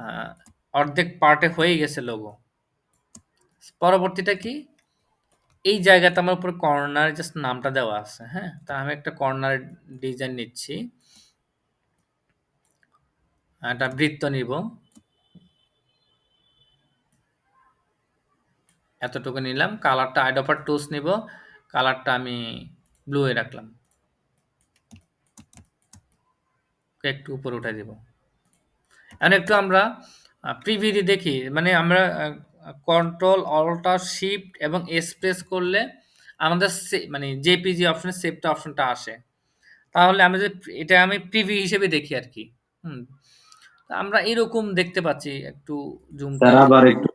আ অর্ধেক পার্টে হয়ে গেছে লোগো। পরবর্তীটা কি? এই জায়গাতে আমার উপরে কর্নারে জাস্ট নামটা দেওয়া আছে। হ্যাঁ? তা আমি একটা কর্নার ডিজাইন নিচ্ছি। একটা বৃত্ত নিব। এতটুকু নিলাম। কালারটা আইডোপার টুলস নিব। কালারটা আমি ব্লু এ রাখলাম। ওকে, একটু উপরে উঠায় দিব। এখন একটু আমরা প্রিভিউ দিয়ে দেখি। মানে আমরা কন্ট্রোল অল্টার শিফট এবং এস প্রেস করলে আমাদের মানে জেপিজি অপশনে সেভটা অপশনটা আসে। তাহলে আমি যদি এটা আমি প্রিভিউ হিসেবে দেখি আরকি। হুম? আমরা এরকম দেখতে পাচ্ছি। একটু জুম করে স্যার আবার দেখি। একটু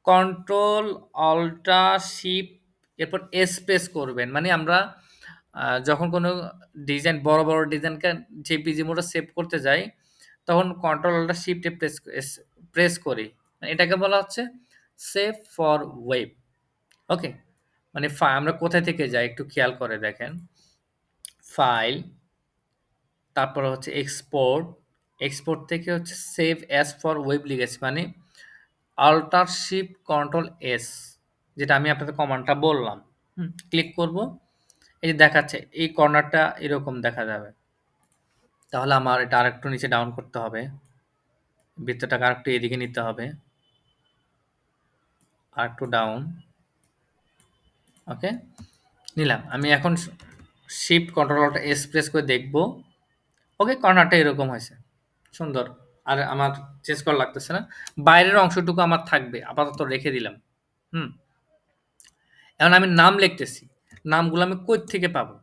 কন্ট্রোল অল্টা শিফট এরপর এস প্রেস করবেন। মানে আমরা যখন কোনো ডিজাইন বড় ডিজাইনকে জেপিজি মোডে সেভ করতে যাই, তখন কন্ট্রোল অল্টা শিফটে প্রেস করি। এটাকে বলা হচ্ছে সেভ ফর ওয়েব। ওকে? মানে আমরা কোথায় থেকে যাই একটু খেয়াল করে দেখেন। ফাইল, তারপরে হচ্ছে এক্সপোর্ট, এক্সপোর্ট থেকে হচ্ছে সেভ অ্যাজ ফর ওয়েব লিখেছি। মানে অল্টার শিফট কন্ট্রোল এস, যেটা আমি আপনাদের কমান্ডটা বললাম। ক্লিক করব। এই যে দেখাচ্ছে এই কর্নারটা এরকম দেখা যাবে। তাহলে আমার এটা আরেকটু নিচে ডাউন করতে হবে। বৃত্তটাকে আরেকটু এদিকে নিতে হবে। আরেকটু ডাউন। ওকে? নিলাম। আমি এখন shift control alt S press করে দেখব। ওকে, কর্নারটা এরকম হয়েছে, সুন্দর। আর আমার চেঞ্জ করা লাগতেছে না, বাইরের অংশটুকু আমার থাকবে, আপাতত রেখে দিলাম। হুম, এখন আমি নাম লিখতেছি, নামগুলো আমি কই থেকে পাবো?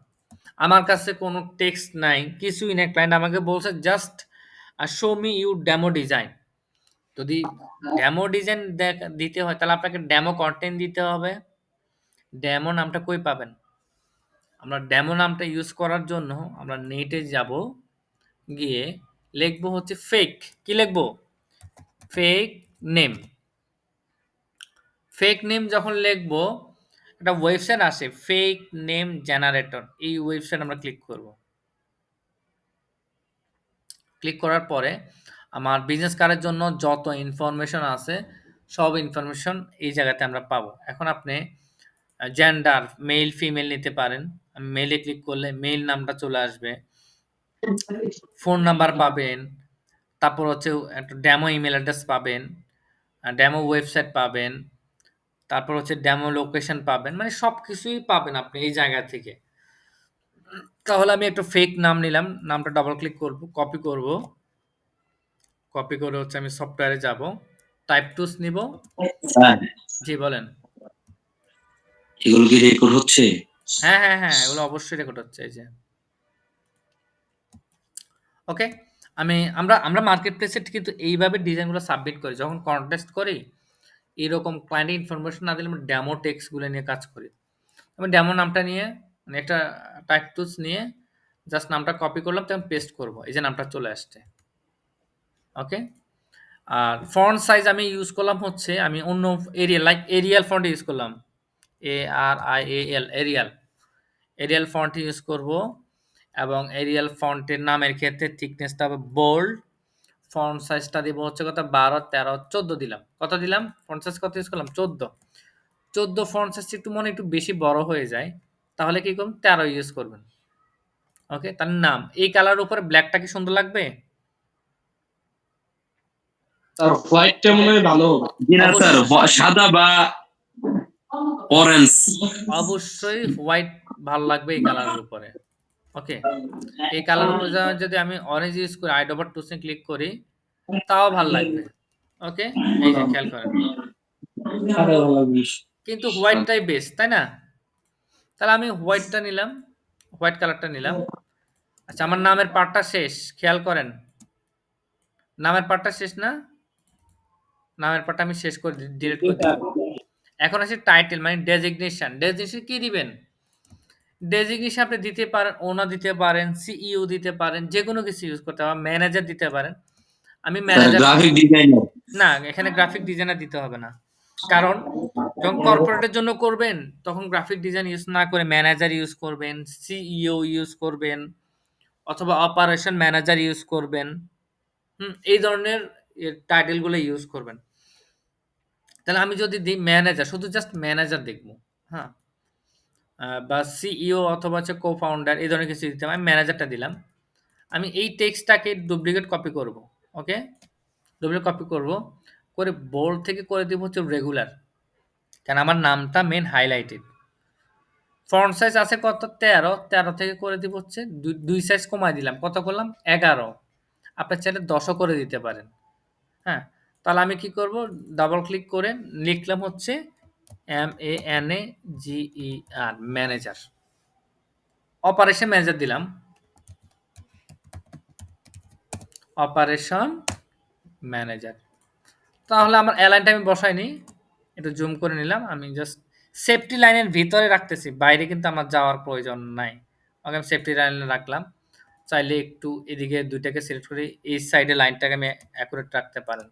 আমার কাছে কোনো টেক্সট নাই, কিছুই নাই। ক্লায়েন্ট আমাকে বলছে just show me you demo design. যদি ডেমো ডিজাইন দিতে হয় তাহলে আপনাকে ডেমো কন্টেন্ট দিতে হবে। ডেমো নামটা কই পাবেন? আমরা ডেমো নামটা ইউজ করার জন্য আমরা নেটে যাব, গিয়ে লিখবো হচ্ছে ফেক। কি লিখবো? Fake name. ফেক নেম যখন লিখবো, একটা ওয়েবসাইট আসে ফেক নেম জেনারেটর, এই ওয়েবসাইট আমরা ক্লিক করব। ক্লিক করার পরে আমার বিজনেস কার্ডের জন্য যত ইনফরমেশন আছে সব ইনফরমেশন এই জায়গাতে আমরা পাবো। এখন আপনি জেন্ডার মেল ফিমেল নিতে পারেন। আমি মেলে ক্লিক করলে মেল নামটা চলে আসবে, ফোন নাম্বার পাবেন, তারপর হচ্ছে একটা ডেমো ইমেল অ্যাড্রেস পাবেন, ডেমো ওয়েবসাইট পাবেন, তারপর হচ্ছে ডেমো লোকেশন পাবেন, মানে সব কিছুই পাবেন আপনি এই জায়গা থেকে। তাহলে আমি একটা ফেক নাম নিলাম, নামটা ডাবল ক্লিক করব, কপি করব, কপি করে হচ্ছে আমি সফটওয়্যারে যাব, টাইপ টুলস নিব। স্যার, জি বলেন। এগুলো কি রেকর্ড হচ্ছে? হ্যাঁ, হ্যাঁ, হ্যাঁ, এগুলো অবশ্যই রেকর্ড হচ্ছে, এই যে। ওকে? আমরা আমরা মার্কেট প্লেসে কিন্তু এইভাবে ডিজাইনগুলো সাবমিট করি। যখন কনটেস্ট করি, এরকম ক্লায়েন্ট ইনফরমেশন না দিলে আমরা ডেমো টেক্সট গুলো নিয়ে কাজ করি। আমি ডেমো নামটা নিয়ে মানে একটা টাইপ টুলস নিয়ে জাস্ট নামটা কপি করলাম, তখন পেস্ট করব। এই যে নামটা চলে আসছে। ওকে? আর ফন্ট সাইজ আমি ইউজ করলাম হচ্ছে আমি অন্য Arial like Arial font use করলাম। ARIAL Arial. Arial font use করব এবং এরিয়াল ফন্টের নামের ক্ষেত্রে থিকনেসটা হবে বোল্ড। ফন্ট সাইজটা দিব হচ্ছে কত 12, 13, 14 দিলাম। কত দিলাম? ফন্ট সাইজ কত ইউজ করলাম? 14। 14 ফন্ট সাইজ একটু মনে একটু বেশি বড় হয়ে যায়। তাহলে কি করবেন? 13 ইউজ করবেন। ওকে? তার নাম। এই কালারের উপরে ব্ল্যাকটা কি সুন্দর লাগবে? স্যার হোয়াইটটা মনে হয় ভালো হবে। জি না স্যার, অবশ্যই, সাদা বা অরেঞ্জ। অবশ্যই হোয়াইট ভালো লাগবে এই কালারের উপরে। ওকে? এই কালারের উপরে যদি আমি অরেঞ্জ ইউজ করি, আইড ওভার টুলস এ ক্লিক করি, তাও ভাল লাগবে। ওকে? এই যে খেয়াল করেন। সাদা ভালো লাগবে। কিন্তু হোয়াইটটাই বেস্ট, তাই না? তাহলে আমি হোয়াইটটা নিলাম, হোয়াইট কালারটা নিলাম। আচ্ছা, আমার নামের পার্টটা শেষ। খেয়াল করেন। নামের পার্টটা শেষ না? নামের পার্টটা আমি শেষ করে ডিলিট জি করে স্যার। দিলাম। এখন আসে টাইটেল মানে ডেজিগনেশন। ডেজিগনেশন কি দিবেন? ডেজিগনেশন আপনি দিতে পারেন, ওনার দিতে পারেন, সিইও দিতে পারেন, যেকোনো কিছু ইউজ করতে পারেন, ম্যানেজার দিতে পারেন। আমি স্যার, ম্যানেজার, গ্রাফিক ডিজাইনার। না এখানে গ্রাফিক ডিজাইনার দিতে হবে না। কারণ যখন কর্পোরেটের জন্য করবেন তখন গ্রাফিক ডিজাইন ইউজ না করে ম্যানেজার ইউজ করবেন, সিইও ইউজ করবেন, অথবা অপারেশন ম্যানেজার ইউজ করবেন। এই ধরনের টাইটেল গুলো ইউজ করবেন। তাহলে আমি যদি দিই ম্যানেজার, শুধু জাস্ট ম্যানেজার দেখবো। হ্যাঁ, বা সিইও অথবা হচ্ছে কো-ফাউন্ডার এই ধরনের কিছু দিতে হবে। আমি ম্যানেজারটা দিলাম। আমি এই টেক্সটটাকে ডুপ্লিকেট কপি করব। ওকে? ডুপ্লিকেট কপি করব। করে বোল্ড থেকে করে দিব হচ্ছে রেগুলার। কারণ আমার নামটা মেইন হাইলাইটেড। ফন্ট সাইজ আছে কত? 13। 13 থেকে করে দিব হচ্ছে 2 সাইজ কমায় দিলাম। কত করলাম? 11। আপনি চাইলে 10 ও করে দিতে পারেন। হ্যাঁ? তাহলে আমি কি করব? ডাবল ক্লিক করে লিখলাম হচ্ছে MANAGER ম্যানেজার। অপারেশন ম্যানেজার দিলাম। Operation manager. তাহলে আমার অ্যালাইনটা আমি বসাইনি। একটু জুম করে নিলাম। আমি জাস্ট সেফটি লাইনের ভিতরে রাখতেছি। বাইরে কিন্তু আমার যাওয়ার প্রয়োজন নাই। ওকে, আমি সেফটি লাইনে রাখলাম। চাইলে একটু এদিকে ২ টাকে সিলেক্ট করে এই সাইডে লাইনটাকে আমি অ্যাকুরেট রাখতে পারেন।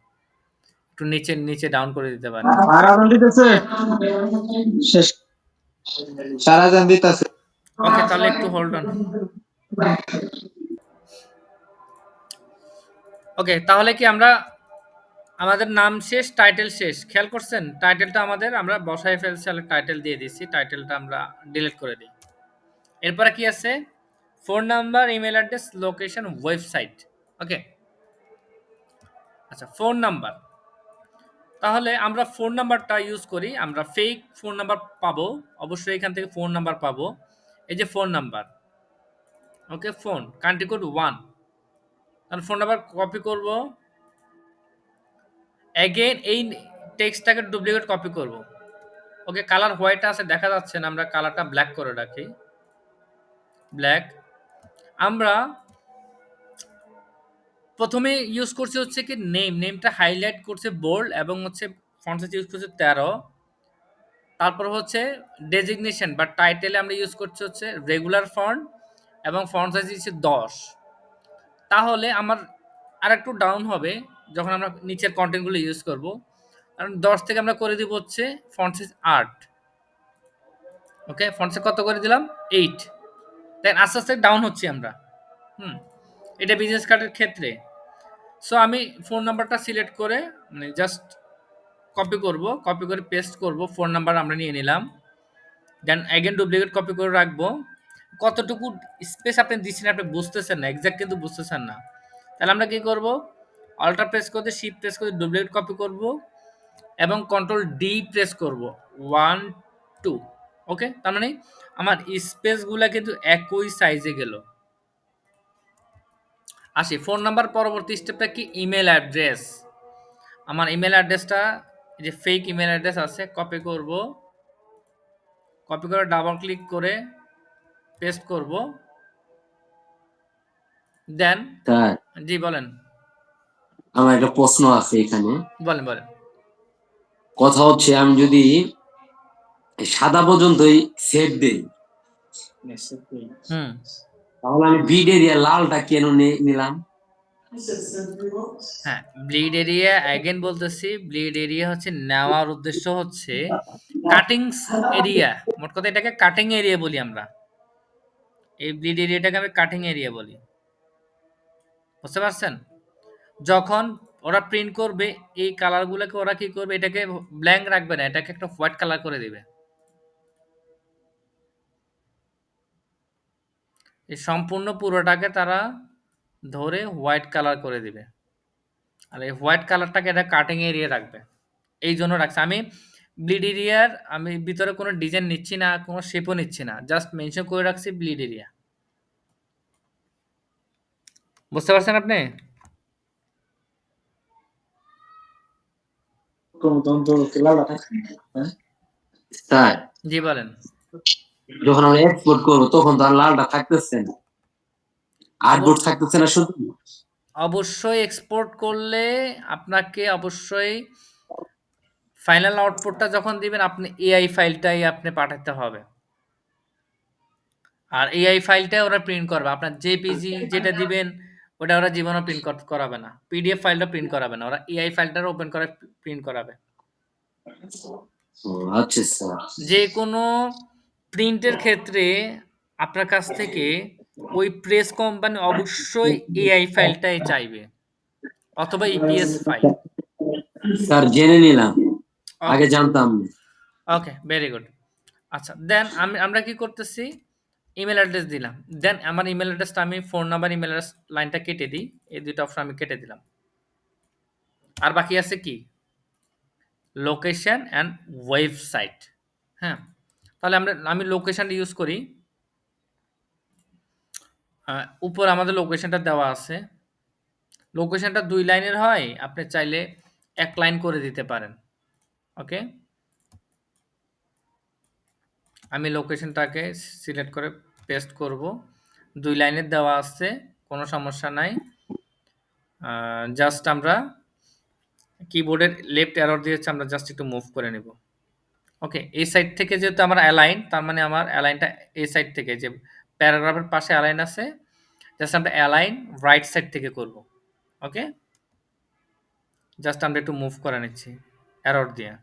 একটু নিচে ডাউন করে দিতে পারেন। সারাজান দিতেছে। শেষ। সারাজান দিতেছে। ওকে, তাহলে একটু হোল্ড অন। ওকে, তাহলে কি আমরা আমাদের নাম শেষ, টাইটেল শেষ। খেয়াল করছেন? টাইটেলটা আমাদের আমরা বসায় ফেলছি, তাহলে টাইটেল দিয়ে দিচ্ছি। টাইটেলটা আমরা ডিলিট করে দিই। এরপরে কি আছে? Phone number, email address, location, website. Okay? আচ্ছা, ফোন নাম্বার। তাহলে আমরা ফোন নাম্বারটা ইউজ করি। আমরা ফেক ফোন নাম্বার পাবো। অবশ্যই এখান থেকে ফোন নাম্বার পাবো। এই যে ফোন নাম্বার। ওকে, ফোন কান্ট্রি কোড 1, তাহলে ফোন নাম্বার কপি করব, অ্যাগেন এই টেক্সটটাকে ডুপ্লিকেট কপি করব। ওকে, কালার হোয়াইট আছে দেখা যাচ্ছে না, আমরা কালারটা ব্ল্যাক করে রাখি, ব্ল্যাক। আমরা প্রথমে ইউজ করছি হচ্ছে কি নেমটা হাইলাইট করছে বোল্ড এবং হচ্ছে ফন্ট সাইজ ইউজ করছে 13। তারপর হচ্ছে ডেজিগনেশন বা টাইটেলে আমরা ইউজ করছি হচ্ছে রেগুলার ফন্ট এবং ফন্ট সাইজ হচ্ছে 10। তাহলে আমার আরেকটু ডাউন হবে যখন আমরা নিচের কন্টেন্টগুলো ইউজ করব, কারণ 10 থেকে আমরা করে দিব হচ্ছে ফন্ট সাইজ 8। ওকে, ফন্ট সাইজ কত করে দিলাম? 8। দেন আস্তে আস্তে ডাউন হচ্ছি আমরা। হুম, এটা বিজনেস কার্ডের ক্ষেত্রে। সো আমি ফোন নাম্বারটা সিলেক্ট করে মানে জাস্ট কপি করব, কপি করে পেস্ট করব, ফোন নাম্বার আমরা নিয়ে নিলাম। দেন অ্যাগেন ডুপ্লিকেট কপি করে রাখবো। কতটুকু স্পেস আপনি দিচ্ছেন আপনি বুঝতেছেন না, এক্সাক্ট কিন্তু বুঝতেছেন না। তাহলে আমরা কি করব? অল্টার প্রেস করে শিফট প্রেস করে ডুপ্লিকেট কপি করব এবং কন্ট্রোল ডি প্রেস করব 1 2। ওকে, তার মানে আমার স্পেসগুলা কিন্তু একই সাইজে গেল। আসি ফোন নাম্বার, পরবর্তী স্টেপটা কি? Email address. আমার ইমেল অ্যাড্রেসটা যে ফেক ইমেল অ্যাড্রেস আছে কপি করব, কপি করে ডাবল ক্লিক করে পেস্ট করব। দেন স্যার, জি বলেন, আমার একটা প্রশ্ন আছে এখানে। বলেন, বলেন। কথা হচ্ছে আমি যদি সাদা পর্যন্তই সেট দেই, হুম, তাহলে আমি বিড এরিয়া লালটা কেন নিলাম? হ্যাঁ, ব্লিড এরিয়া অ্যাগেন বলতেছি, ব্লিড এরিয়া হচ্ছে নেওয়ার উদ্দেশ্য হচ্ছে কাটিংস এরিয়া। মোট কথা এটাকে কাটিং এরিয়া বলি আমরা। এই ব্লিড এরিয়াটাকে আমি কাটিং এরিয়া বলি। বুঝতে পারছেন? যখন ওরা প্রিন্ট করবে এই কালারগুলোকে ওরা কি করবে? এটাকে ব্ল্যাঙ্ক রাখবে না, এটাকে একটা হোয়াইট কালার করে দিবে। এই সম্পূর্ণ পুরোটাকে তারা ধরে হোয়াইট কালার করে দিবে। আর এই হোয়াইট কালারটাকে এটা কাটিং এরিয়া রাখবে। এই জন্য রাখছে। আমি ব্লিড এরিয়ার আমি ভিতরে কোনো ডিজাইন নিচ্ছি না, কোনো শেপও নিচ্ছি না। জাস্ট মেনশন করে রাখছি ব্লিড এরিয়া। বুঝতে পারছেন আপনি? স্যার, জি বলেন। যখন আমরা এক্সপোর্ট করবো তখন তো আর লালটা থাকতেছে না, আর্টবোর্ড থাকতেছে না শুধু। অবশ্যই এক্সপোর্ট করলে আপনাকে অবশ্যই ফাইনাল আউটপুটটা যখন দিবেন আপনি এআই ফাইলটাই আপনি পাঠাতে হবে। আর এআই ফাইলটাই ওরা প্রিন্ট করবে। আপনার জেপিজি যেটা দিবেন ওটা ওরা জীবনেও প্রিন্ট করাবে না। পিডিএফ ফাইলটা প্রিন্ট করাবে না। ওরা এআই ফাইলটা ওপেন করে প্রিন্ট করাবে। ও আচ্ছা স্যার। যেকোনো প্রিন্টের ক্ষেত্রে আপনার কাছ থেকে ওই প্রেস কোম্পানি অবশ্যই এআই ফাইলটাই চাইবে অথবা ইপিএস ফাইল। স্যার জেনে নিলাম, আগে ওকে, জানতাম না। ওকে, ভেরি গুড। আচ্ছা, দেন আমরা কি করতেছি? ইমেল অ্যাড্রেস দিলাম। দেন আমার ইমেল অ্যাড্রেসটা আমি ফোন নাম্বার ইমেল অ্যাড্রেস লাইনটা কেটে দিই। এই ২ টা অপশন আমি কেটে দিলাম। আর বাকি আছে কি? Location and website. হ্যাঁ? তাহলে আমি লোকেশনটা ইউজ করি। উপরে আমাদের লোকেশনটা দেওয়া আছে। লোকেশনটা ২ লাইনের হয়, আপনি চাইলে ১ লাইন করে দিতে পারেন। ওকে? আমি লোকেশনটাকে সিলেক্ট করে পেস্ট করব। ২ লাইনের দেওয়া আছে, কোনো সমস্যা নাই। জাস্ট আমরা কিবোর্ডের লেফট অ্যারো দিয়ে হচ্ছে আমরা জাস্ট একটু মুভ করে নিব। ওকে? এই সাইড থেকে যেহেতু আমার অ্যালাইন, তার মানে আমার অ্যালাইনটা এই সাইড থেকে যে প্যারাগ্রাফের পাশে অ্যালাইন আছে, জাস্ট আমরা অ্যালাইন রাইট সাইড থেকে করব। ওকে? জাস্ট আমরা একটু মুভ করে নিচ্ছি অ্যারো দিয়ে।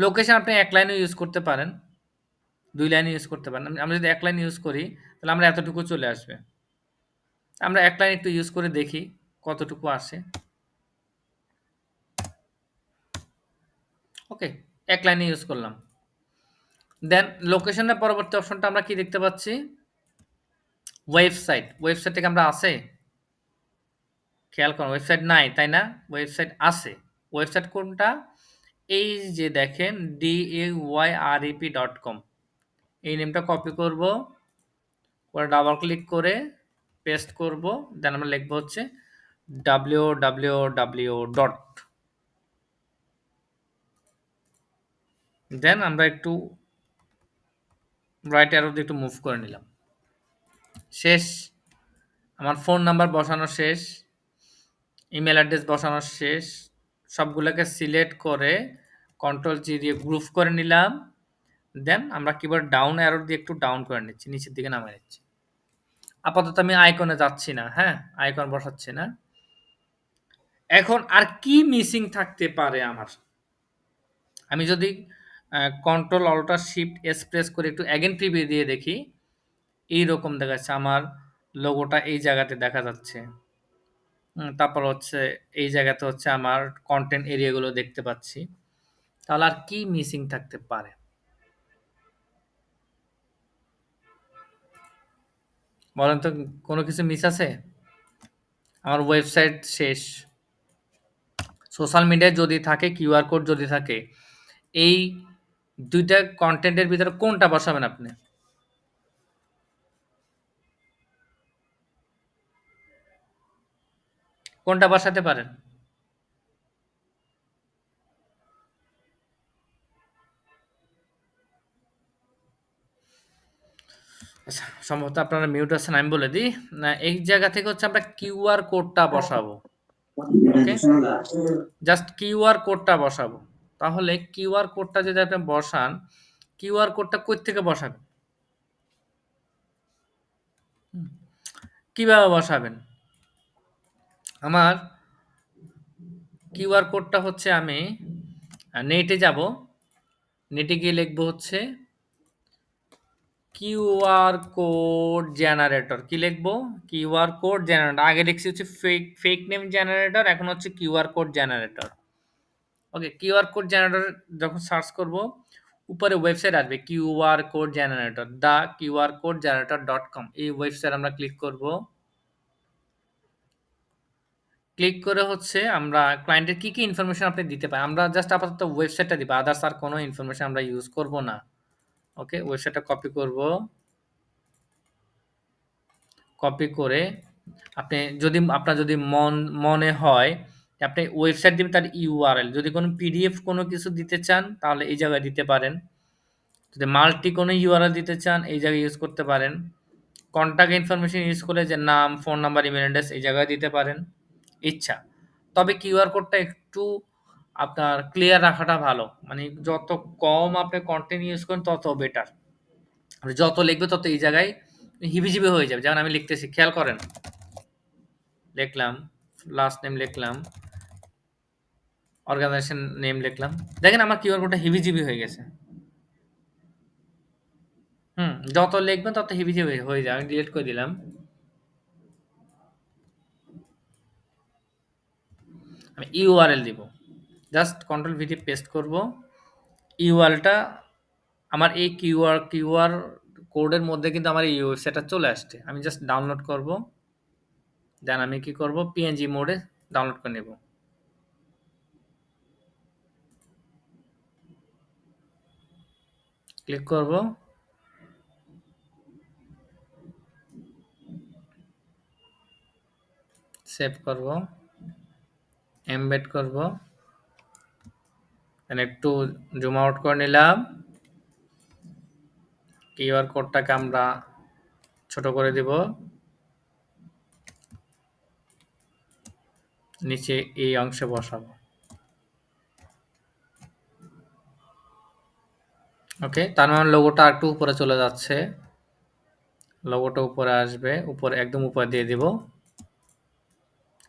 লোকেশন আপনি ১ লাইনেও ইউজ করতে পারেন, ২ লাইনে ইউজ করতে পারেন। আমরা যদি ১ লাইন ইউজ করি তাহলে আমরা এতটুকু চলে আসবে। আমরা ১ লাইন একটু ইউজ করে দেখি কতটুকু আসে। ওকে? ১ লাইনে ইউজ করলাম। দেন লোকেশনের পরবর্তী অপশনটা আমরা কি দেখতে পাচ্ছি? ওয়েবসাইট। ওয়েবসাইট থেকে আমরা আছে? খেয়াল করুন ওয়েবসাইট নাই, তাই না? ওয়েবসাইট আছে। ওয়েবসাইট কোনটা? এই যে দেখেন dayrep.com, এই নেমটা কপি করব, পরে ডাবল ক্লিক করে পেস্ট করব, দেন আমরা লিখব হচ্ছে www. দেন আমরা একটু রাইট অ্যারো দিয়ে একটু মুভ করে নিলাম। শেষ। আমার ফোন নাম্বার বসানো শেষ, ইমেল অ্যাড্রেস বসানো শেষ। সবগুলোকে সিলেক্ট করে কন্ট্রোল জি দিয়ে গ্রুপ করে নিলাম। দেন আমরা কিবোর্ড ডাউন অ্যারো দিয়ে একটু ডাউন করে নিচ্ছি, নিচের দিকে নামিয়ে নিচ্ছি। আপাতত আমি আইকনে যাচ্ছি না, হ্যাঁ, আইকন বসাচ্ছি না। এখন আর কি মিসিং থাকতে পারে আমার? আমি যদি control alt shift S press করে একটু অ্যাগেন প্রিভিউ দিয়ে দেখি, এইরকম দেখাচ্ছে। আমার লোগোটা এই জায়গাতে দেখা যাচ্ছে। তারপর হচ্ছে এই জায়গাতে হচ্ছে আমার কন্টেন্ট এরিয়াগুলো দেখতে পাচ্ছি। তাহলে আর কি মিসিং থাকতে পারে? বলেন তো, কোনো কিছু মিস আছে? আমার ওয়েবসাইট শেষ। সোশ্যাল মিডিয়ায় যদি থাকে, কিউআর কোড যদি থাকে, এই ২ টা কনটেন্টের ভিতরে কোনটা বসাবেন আপনি? কোনটা বসাতে পারেন? আচ্ছা, সম্ভবত আপনারা মিউট আছেন, আমি বলে দিই। না, এই জায়গা থেকে হচ্ছে আমরা কিউআর কোডটা বসাবো। ওকে? জাস্ট কিউআর কোডটা বসাবো। তাহলে কিউআর কোডটা যদি আপনি বসান, কিউআর কোডটা কই থেকে বসাবেন? কিভাবে বসাবেন? আমার কিউআর কোডটা হচ্ছে আমি নেটে যাব। নেটে গিয়ে লিখব হচ্ছে কিউআর কোড জেনারেটর। কি লিখব? QR code generator. আগে লিখছি হচ্ছে ফেক নেম জেনারেটর, এখন হচ্ছে কিউআর কোড জেনারেটর। ওকে, কিউআর কোড জেনারেটর যখন সার্চ করব, উপরে ওয়েবসাইট আসবে কিউআর কোড জেনারেটর, theqrcodegenerator.com। এই ওয়েবসাইট আমরা ক্লিক করব। ক্লিক করে হচ্ছে আমরা ক্লায়েন্টের কি ইনফরমেশন আপনি দিতে পারেন। আমরা জাস্ট আপাতত ওয়েবসাইটটা দিব, আদার্স আর কোনো ইনফরমেশন আমরা ইউজ করব না। ওকে, ওয়েবসাইটটা কপি করব। কপি করে আপনি যদি আপনার যদি মনে হয় যে আপনি ওয়েবসাইট দিবেন, তার ইউআরএল, যদি কোনো পিডিএফ কোনো কিছু দিতে চান তাহলে এই জায়গায় দিতে পারেন। যদি মাল্টি কোনো ইউআরএল দিতে চান এই জায়গায় ইউজ করতে পারেন। কন্টাক্ট ইনফরমেশন ইউজ করে যে নাম, ফোন নাম্বার, ইমেল অ্যাড্রেস এই জায়গায় দিতে পারেন ইচ্ছা। তবে কিউআর কোডটা একটু আপনার ক্লিয়ার রাখাটা ভালো। মানে যত কম আপনি কন্টেন্ট ইউজ করেন তত বেটার। যত লিখবে তত এই জায়গায় হিবিজিবি হয়ে যাবে। যেমন আমি লিখতেছি, খেয়াল করেন। লিখলাম, লাস্ট নেম লিখলাম, অর্গানাইজেশন নেম লিখলাম। দেখেন আমার কিউআর কোডটা হিবিজিবি হয়ে গেছে। যত লিখবেন তত হিবিজিবি হয়ে যায়। আমি ডিলিট করে দিলাম। আমি ইউআরএল দিব। জাস্ট কন্ট্রোল ভি দিয়ে পেস্ট করব। ইউআরএলটা আমার এই কিউআর কোডের মধ্যে কিন্তু আমার এই ওয়েবসাইটটা চলে আসছে। আমি জাস্ট ডাউনলোড করব। দেন আমি কি করব? পিএনজি মোডে ডাউনলোড করে নেব। ক্লিক করব। সেভ করব। এমবেড করব। দেন একটু জুম আউট করে নিলাম। কিউআর কোডটাকে আমরা ছোট করে দিব। নিচে এই অংশে বসাবো। ওকে, তার মানে লোগোটা একটু উপরে চলে যাচ্ছে। লোগোটা উপরে আসবে, উপরে একদম উপরে দিয়ে দিব।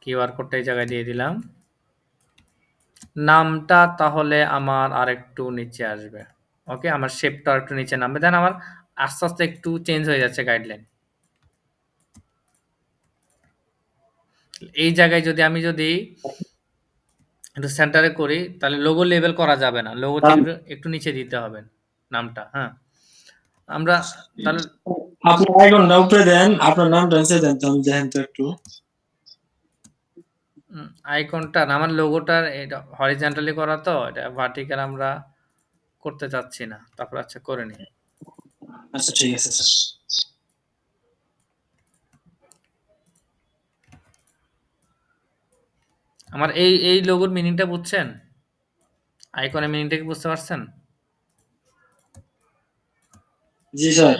কিউআর কোডটা এই জায়গায় দিয়ে দিলাম। নামটা তাহলে আমার আরেকটু নিচে আসবে। ওকে, আমার শেপটা একটু নিচে নামবে। দেন আমার আস্তে আস্তে একটু চেঞ্জ হয়ে যাচ্ছে গাইডলাইন। এই জায়গায় আমি যদি একটু সেন্টারে করি তাহলে লোগো লেবেল করা যাবে না। লোগো থেকে একটু নিচে দিতে হবে নামটা। হ্যাঁ, আমরা তাহলে আপনি আইকনটা উপরে দেন, আপনার নামটা নিচে দেন, তো আমি দেখেন তো একটু। আইকনটা না, আমার লোগোটার এটা হরিজন্টালি করা, তো এটা ভার্টিক্যাল আমরা করতে চাচ্ছি না। তারপর আচ্ছা করে নিই। আচ্ছা ঠিক আছে স্যার। আমার এই লোগোর মিনিংটা বুঝছেন? আইকনের মিনিংটা কি বুঝতে পারছেন? জি স্যার।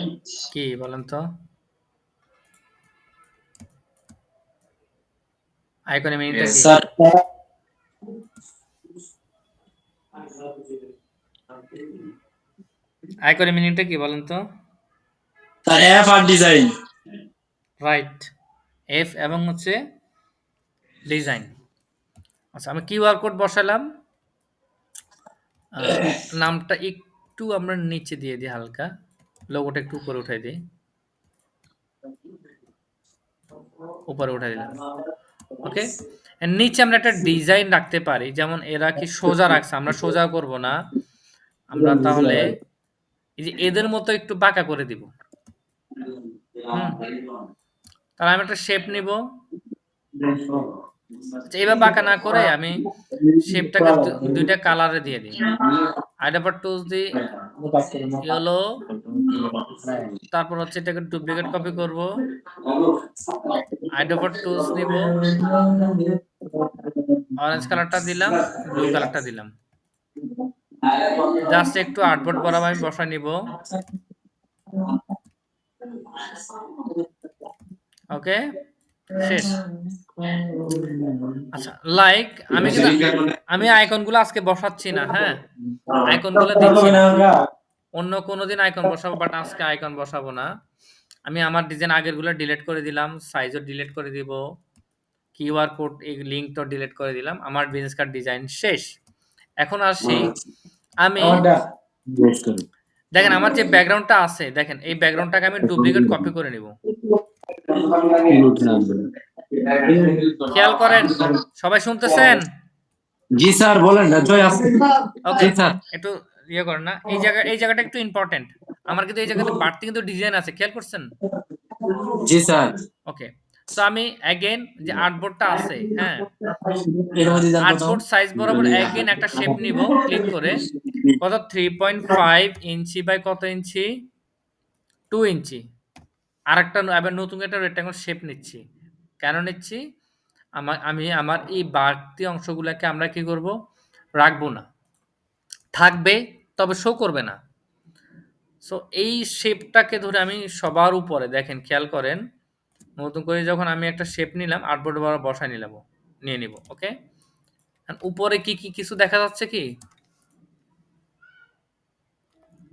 কি বলেন তো? আইকনের মিনিংটা কি? স্যার আইকনের মিনিংটা কি বলেন তো? Sir F R design. Right. F এবং হচ্ছে ডিজাইন। আচ্ছা, আমি কিউআর কোড বসালাম। নামটা একটু আমরা নিচে দিয়ে দিই হালকা। লোগোটা একটু উপরে উঠাই দিই। উপরে উঠাই দিলাম। ওকে? এর নিচে আমরা একটা ডিজাইন রাখতে পারি। যেমন এরা কি সোজা রাখছে, আমরা সোজা করব না। আমরা তাহলে এই যে এদের মতো একটু বাঁকা করে দিব। হুম? তাহলে আমি একটা শেপ নিব। আচ্ছা, এভাবে বাঁকা না করে আমি শেপটাকে ২ টা কালারে দিয়ে দিই। আইডাপার টুলস দিই ইয়েলো, তারপর হচ্ছে এটাকে ডুপ্লিকেট কপি করব। আইডাপার টুলস নিব, অরেঞ্জ কালারটা দিলাম, ব্লু কালারটা দিলাম। জাস্ট একটু আর্টবোর্ড বরাবর আমি বসায় নিব। ওকে? শেষ। আচ্ছা, লাইক আমি আইকনগুলো আজকে বসাচ্ছি না, হ্যাঁ? আইকনগুলো দিচ্ছি না। অন্য কোনোদিন আইকন বসাবো, বাট আজকে আইকন বসাবো না। আমি আমার ডিজাইন আগেরগুলো ডিলিট করে দিলাম, সাইজও ডিলিট করে দিব। কিউআর কোড এই লিঙ্কটাও ডিলিট করে দিলাম। আমার বিজনেস কার্ড ডিজাইন শেষ। এখন আসি আমি দেখেন আমার যে ব্যাকগ্রাউন্ডটা আছে, দেখেন এই ব্যাকগ্রাউন্ডটাকে আমি ডুপ্লিকেট কপি করে নিব। খেয়াল করেন, সবাই শুনতেছেন? জি স্যার বলেন না, জয় আছে। ওকে, জি স্যার। একটু ইয়ে করেন না। এই জায়গাটা একটু ইম্পর্টেন্ট। আমার কিন্তু এই জায়গাতে বাড়তি কিন্তু ডিজাইন আছে। খেয়াল করছেন? জি স্যার। ওকে। সো আমি এগেইন যে আর্টবোর্ডটা আছে, হ্যাঁ? এর মধ্যে যান কোথাও। আর্টবোর্ড সাইজ বরাবর এগেইন একটা শেপ নিব ক্লিক করে। কত 3.5 ইঞ্চি বাই কত ইঞ্চি? 2 ইঞ্চি। আরেকটা আবার নতুন একটা রেক্ট্যাঙ্গল শেপ নিচ্ছি। কেন নিচ্ছি? আমি আমার এই বাড়তি অংশগুলাকে আমরা কি করব? রাখবো না। থাকবে, তবে শো করবে না। সো এই শেপটাকে ধরে আমি সবার উপরে দেখেন খেয়াল করেন। নতুন করে যখন আমি একটা শেপ নিলাম, আর্টবোর্ড বরাবর বসায় নিয়ে নিব। ওকে? উপরে কি কিছু দেখা যাচ্ছে কি?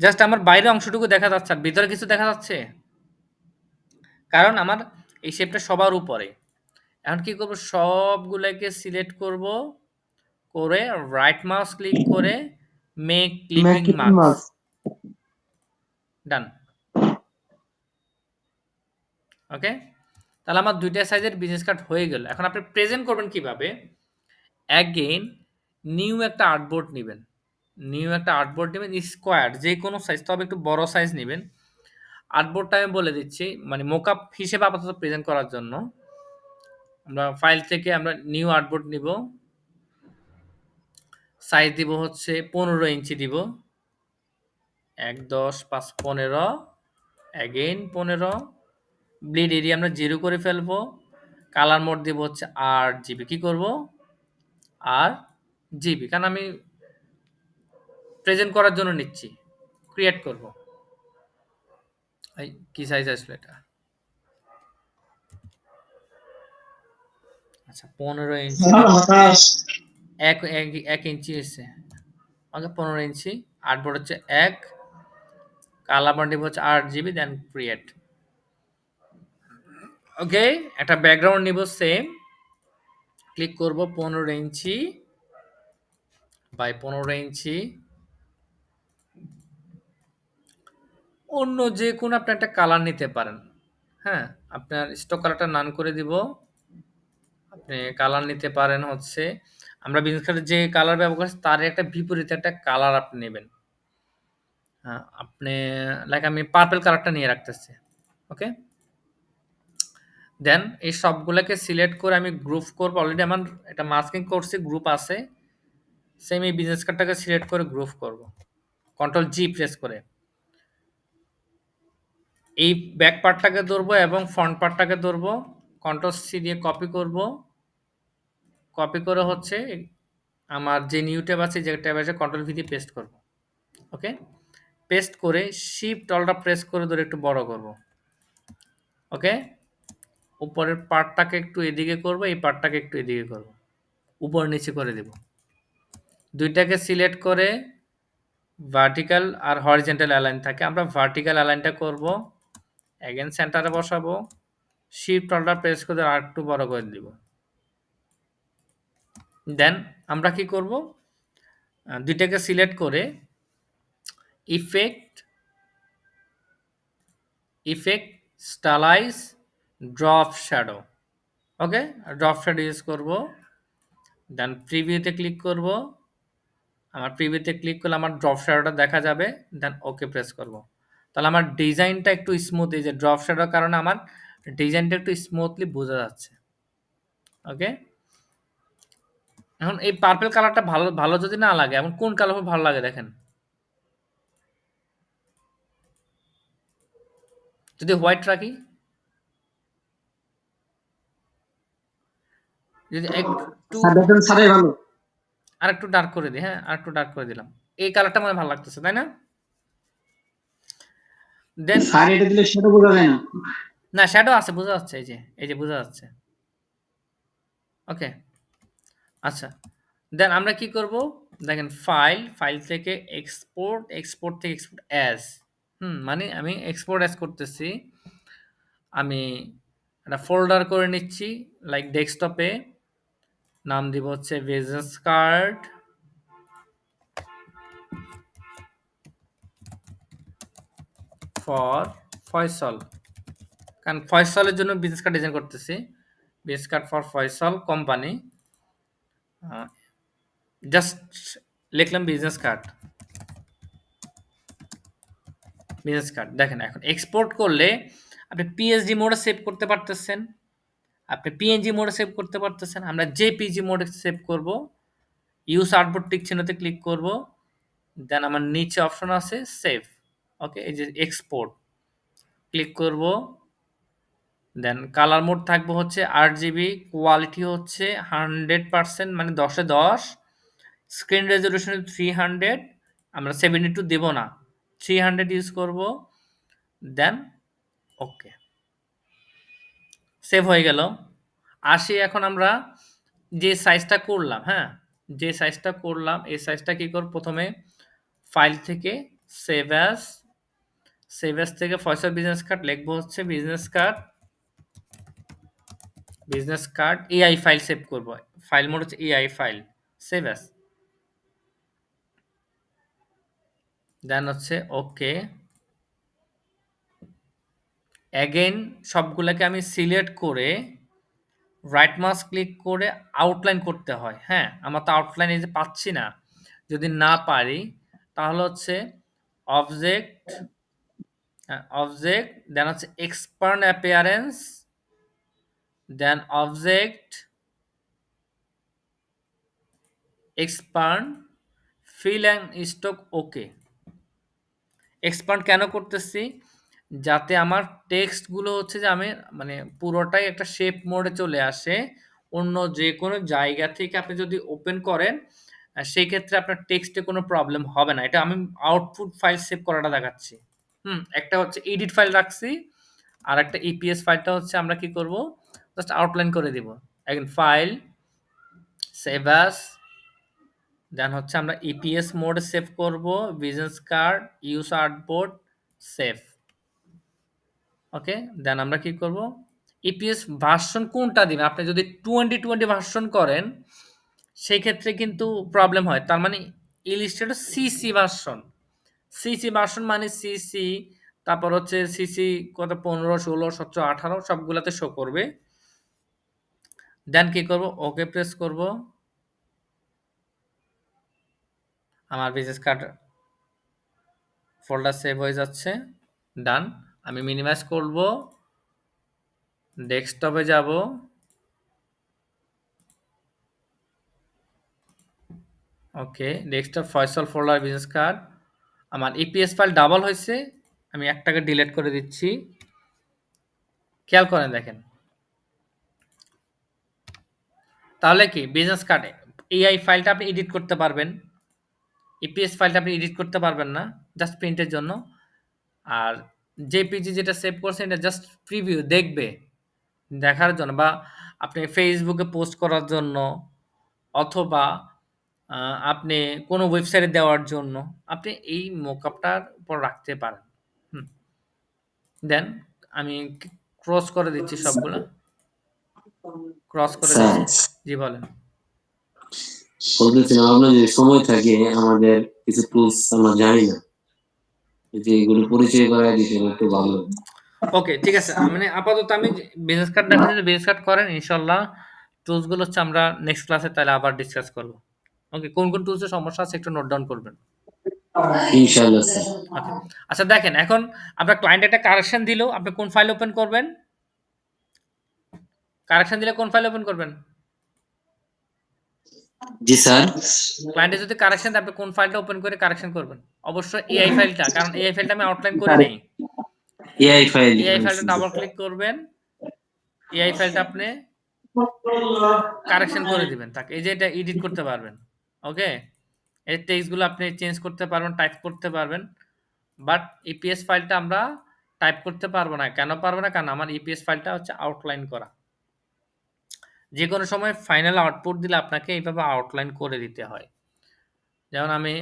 জাস্ট আমার বাইরের অংশটুকু দেখা যাচ্ছে, আর ভিতরে কিছু দেখা যাচ্ছে? কারণ আমার এই শেপটা সবার উপরে। এখন কি করব? সবগুলাকে সিলেক্ট করব, করে রাইট মাউস ক্লিক করে মেক ক্লিপিং মাস্ক। ডান। ওকে? তাহলে আমার ২ টা সাইজের বিজনেস কার্ড হয়ে গেল। এখন আপনি প্রেজেন্ট করবেন কিভাবে? এগেইন নিউ একটা আর্টবোর্ড নিবেন। নিউ একটা আর্টবোর্ড নিবেন স্কোয়ার যেকোনো সাইজ, তবে একটু বড় সাইজ নিবেন। আর্টবোর্ডটা আমি বলে দিচ্ছি, মানে মোকআপ হিসেবে আপাতত প্রেজেন্ট করার জন্য। আমরা ফাইল থেকে আমরা নিউ আর্টবোর্ড নিব। সাইজ দিব হচ্ছে ১৫ ইঞ্চি দিব। ১, ১০, ৫, ১৫, এগেইন ১৫। ব্লিড এরিয়া আমরা 0 করে ফেলবো। কালার মোড দিব হচ্ছে ৮ জিবি। কি করব? ৮ জিবি। কারণ আমি প্রেজেন্ট করার জন্য নিচ্ছি। ক্রিয়েট করব। এই কি সাইজ আসলো এটা? আচ্ছা ১৫ ইঞ্চি। ১ ইঞ্চি হইছে। ওকে ১৫ ইঞ্চি। আর্টবোর্ড হচ্ছে ১। কালার মোড দিব হচ্ছে ৮ জিবি, দেন ক্রিয়েট। ওকে, একটা ব্যাকগ্রাউন্ড নিব সেম। ক্লিক করব ১৫ ইঞ্চি বাই ১৫ ইঞ্চি। অন্য যেকোনো আপনি একটা কালার নিতে পারেন। হ্যাঁ? আপনার স্টক কালারটা নান করে দিব। আপনি কালার নিতে পারেন হচ্ছে, আমরা বিজনেস কার্ডে যে কালার ব্যবহার করছি তার একটা বিপরীতে একটা কালার আপনি নেবেন। হ্যাঁ, আপনি লাইক আমি পার্পল কালারটা নিয়ে রাখতেছি। ওকে? দেন এই সবগুলাকে সিলেক্ট করে আমি গ্রুপ করব। অলরেডি আমার এটা মাস্কিং করছি, গ্রুপ আছে। সেম এই বিজনেস কার্ডটাকে সিলেক্ট করে গ্রুপ করব। কন্ট্রোল জি প্রেস করে। এই ব্যাক পার্টটাকে ধরবো এবং ফ্রন্ট পার্টটাকে ধরবো। কন্ট্রোল সি দিয়ে কপি করব। কপি করে হচ্ছে আমার যে নিউ ট্যাব আছে, যে ট্যাব আছে কন্ট্রোল ভি দিয়ে পেস্ট করব। ওকে? পেস্ট করে শিফট অলটা প্রেস করে ধরে একটু বড় করব। ওকে? উপরের পার্টটাকে একটু এদিকে করব, এই পার্টটাকে একটু এদিকে করব। উপর নিচে করে দেব। দুইটাকে সিলেক্ট করে ভার্টিক্যাল আর হরিজন্টাল অ্যালাইন থাকে। আমরা ভার্টিক্যাল অ্যালাইনটা করব। এগেন সেন্টারে বসাবো। শিফট অলটা প্রেস করে আরেকটু বড় করে দিব। দেন আমরা কি করব? দুইটাকে সিলেক্ট করে ইফেক্ট, স্টাইলাইজ, ড্রপ শ্যাডো। ওকে? ড্রপ শ্যাডো ইউজ করব। দেন প্রিভিউতে ক্লিক করব। আমার প্রিভিউতে ক্লিক করলে আমার ড্রপ শ্যাডোটা দেখা যাবে। দেন ওকে প্রেস করব। তাহলে আমার ডিজাইনটা একটু স্মুথ, এই যে ড্রপ শ্যাডোর কারণে আমার ডিজাইনটা একটু স্মুথলি বোঝা যাচ্ছে। ওকে? এখন এই পার্পল কালারটা ভালো ভালো যদি না লাগে, এখন কোন কালার ভালো লাগে দেখেন। যদি হোয়াইট রাখি, যদি একটু স্যার দেখেন স্যারই ভালো। আরেকটু ডার্ক করে দিই, হ্যাঁ আরেকটু ডার্ক করে দিলাম। এই কালারটা মনে হয় ভালো লাগতেছে, তাই না? দেন স্যার এটা দিলে সেটা বোঝা যায় না। না, শ্যাডো আছে, বোঝা যাচ্ছে, এই যে বোঝা যাচ্ছে। ওকে, আচ্ছা। দেন আমরা কি করব? দেখেন ফাইল থেকে এক্সপোর্ট থেকে এক্সপোর্ট অ্যাজ। মানে আমি এক্সপোর্ট অ্যাজ করতেছি। আমি একটা ফোল্ডার করে নিচ্ছি, লাইক ডেস্কটপে। নাম দিব হচ্ছে বিজনেস কার্ড ফর ফয়সল। কারণ ফয়সলের জন্য বিজনেস কার্ড ডিজাইন করতেছি। Business card for Faisal company. Just লিখলাম বিজনেস কার্ড। দেখেন এখন এক্সপোর্ট করলে আপনি পিএসডি মোডে সেভ করতে পারতেছেন, আপনি পিএনজি মোডে সেভ করতে পারতেছেন। আমরা জেপিজি মোডে সেভ করব। ইউজ আর্টবোর্ড টিক চিহ্নতে ক্লিক করব। দেন আমার নিচে অপশন আছে সেভ। ওকে, এই যে এক্সপোর্ট ক্লিক করব। দেন কালার মোড থাকবে হচ্ছে আরজিবি, কোয়ালিটি হচ্ছে 100%, মানে 10 এ 10। স্ক্রিন রেজলিউশন 300, আমরা 72 দেব না, 300 ইউজ করব। দেন ওকে, সেভ হয়ে গেল। আসি এখন আমরা যে সাইজটা করলাম, হ্যাঁ যে সাইজটা করলাম, এই সাইজটা কি করব? প্রথমে ফাইল থেকে সেভ অ্যাজ থেকে ফয়সাল বিজনেস কার্ড লিখবো হচ্ছে business card AI file save করব। ফাইল মোড হচ্ছে এআই ফাইল, সেভ অ্যাজ। দেন হচ্ছে ওকে। অ্যাগেন সবগুলোকে আমি সিলেক্ট করে রাইট মাউস ক্লিক করে আউটলাইন করতে হয়। হ্যাঁ, আমার তো আউটলাইন এই যে পাচ্ছি না। যদি না পারি তাহলে হচ্ছে অবজেক্ট, দেন হচ্ছে expand appearance, then object expand fill and stock. Okay, expand কেন করতেছি? যাতে আমার টেক্সটগুলো হচ্ছে যে আমি মানে পুরোটাই একটা শেপ মোডে চলে আসে। অন্য যে কোনো জায়গা থেকে আপনি যদি ওপেন করেন, সেই ক্ষেত্রে আপনার টেক্সটে কোনো প্রবলেম হবে না। এটা আমি আউটপুট ফাইল সেভ করাটা দেখাচ্ছি। একটা হচ্ছে এডিট ফাইল রাখছি, আর একটা ইপিএস ফাইলটা হচ্ছে আমরা কি করব? জাস্ট আউটলাইন করে দিব। এখন ফাইল সেভ অ্যাজ, দেন হচ্ছে আমরা ইপিএস মোডে সেভ করব। Business card use artboard save. Okay, then আমরা কি করব? ইপিএস ভার্সন কোনটা দিবেন? আপনি যদি 2020 ভার্সন করেন সেই ক্ষেত্রে কিন্তু প্রবলেম হয়। তার মানে ইলাস্ট্রেটর সিসি ভার্সন, মানে সিসি, তারপর হচ্ছে সিসি কত 15, 16, 17, 18 সবগুলাতে শো করবে। দেন কি করব? ওকে প্রেস করব। আমার বিজনেস কার্ড ফোল্ডার সেভ হয়ে যাচ্ছে। ডান। আমি মিনিমাইজ করব, ডেস্কটপে যাব। Okay, desktop Faisal folder business card. আমার ইপিএস ফাইল ডাবল হয়েছে, আমি একটাকে ডিলিট করে দিচ্ছি। খেয়াল করেন দেখেন, তাহলে কি বিজনেস কার্ডে এআই ফাইলটা আপনি এডিট করতে পারবেন। ইপিএস ফাইলটা আপনি এডিট করতে পারবেন না, জাস্ট প্রিন্টের জন্য। আর জেপিজি যেটা সেভ করছেন এটা জাস্ট প্রিভিউ দেখবে, দেখার জন্য, বা আপনি ফেসবুকে পোস্ট করার জন্য, অথবা আপনি কোনো ওয়েবসাইটে দেওয়ার জন্য আপনি এই মোকআপটার উপর রাখতে পারেন। দেন আমি ক্রস করে দিচ্ছি সবগুলা, ক্রস করে স্যার দিচ্ছি। জি বলেন। বলতেছিলাম আপনার যদি সময় থাকে আমাদের কিছু টুলস আমরা জানি না, যদি এগুলো পরিচয় করাই দিতেন একটু ভালো হতো। ওকে, ঠিক আছে। মানে আপাতত আমি বিজনেস কার্ড দেখাচ্ছি, যদি বিজনেস কার্ড করেন ইনশাল্লাহ টুলসগুলো হচ্ছে আমরা নেক্সট ক্লাসে তাহলে আবার ডিসকাস করব। ওকে, কোন কোন টুলসের সমস্যা আছে একটু নোট ডাউন করবেন। ইনশাআল্লাহ স্যার। ওকে, আচ্ছা দেখেন, এখন আপনার ক্লায়েন্ট একটা কারেকশন দিল, আপনি কোন ফাইল ওপেন করবেন? কারেকশন দিলে কোন ফাইল ওপেন করবেন? জি স্যার। ক্লায়েন্টে যদি কারেকশন দেয় আপনি কোন ফাইলটা ওপেন করে কারেকশন করবেন? অবশ্যই এআই ফাইলটা, কারণ এআই ফাইলটা আমি আউটলাইন করে স্যার নেই। AI file. এআই ফাইলটা ডাবল ক্লিক করবেন, এআই ফাইলটা আপনি কারেকশন করে দিবেন তাকে, এই যে এটা এডিট করতে পারবেন। ওকে, এই টেক্সটগুলো আপনি চেঞ্জ করতে পারবেন, টাইপ করতে পারবেন। বাট ইপিএস ফাইলটা আমরা টাইপ করতে পারবো না। কেন পারবো না? কারণ আমার ইপিএস ফাইলটা হচ্ছে আউটলাইন করা। যে কোনো সময় ফাইনাল আউটপুট দিলে আপনাকে এইভাবে আউটলাইন করে দিতে হয়। যেমন আমি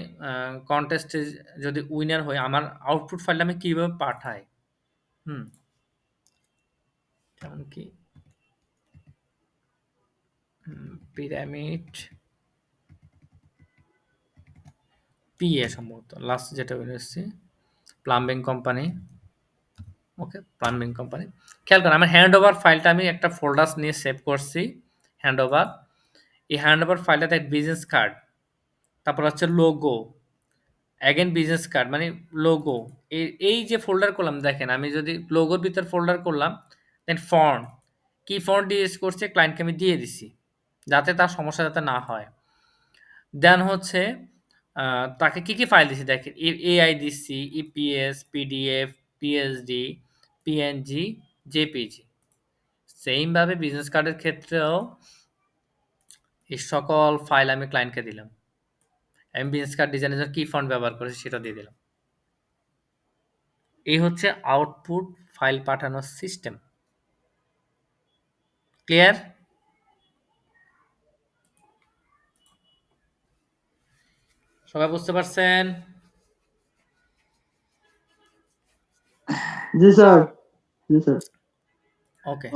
কন্টেস্টে যদি উইনার হই, আমার আউটপুট ফাইলটা আমি কিভাবে পাঠাই? যেমন কি পিরামিড পিএ সম্ভবত লাস্ট যেটা বের হচ্ছে, প্লাম্বিং কোম্পানি। ওকে, প্লাম্বিং কোম্পানি। খেয়াল করেন আমার হ্যান্ড ওভার ফাইলটা আমি একটা ফোল্ডার নিয়ে সেভ করছি, হ্যান্ড ওভার। এই হ্যান্ড ওভার ফাইলটাতে বিজনেস কার্ড, তারপর হচ্ছে লোগো, অ্যাগেন বিজনেস কার্ড মানে লোগো। এই যে ফোল্ডার করলাম, দেখেন আমি যদি লোগোর ভিতর ফোল্ডার করলাম, দেন ফন্ট, কি ফন্ট ইউজ করছে ক্লায়েন্টকে আমি দিয়ে দিছি, যাতে তার সমস্যা যাতে না হয়। দেন হচ্ছে তাকে কি কি ফাইল দিছি দেখেন, এআই দিচ্ছি, EPS, PDF, PSD, PNG, JPG. সেইমভাবে বিজনেস কার্ডের ক্ষেত্রেও এই সকল ফাইল আমি ক্লায়েন্টকে দিলাম। আমি বিজনেস কার্ড ডিজাইনের জন্য কি ফন্ট ব্যবহার করেছি সেটা দিয়ে দিলাম। এই হচ্ছে আউটপুট ফাইল পাঠানোর সিস্টেম। ক্লিয়ার? সবাই বুঝতে পারছেন? জি স্যার, জি স্যার। ওকে।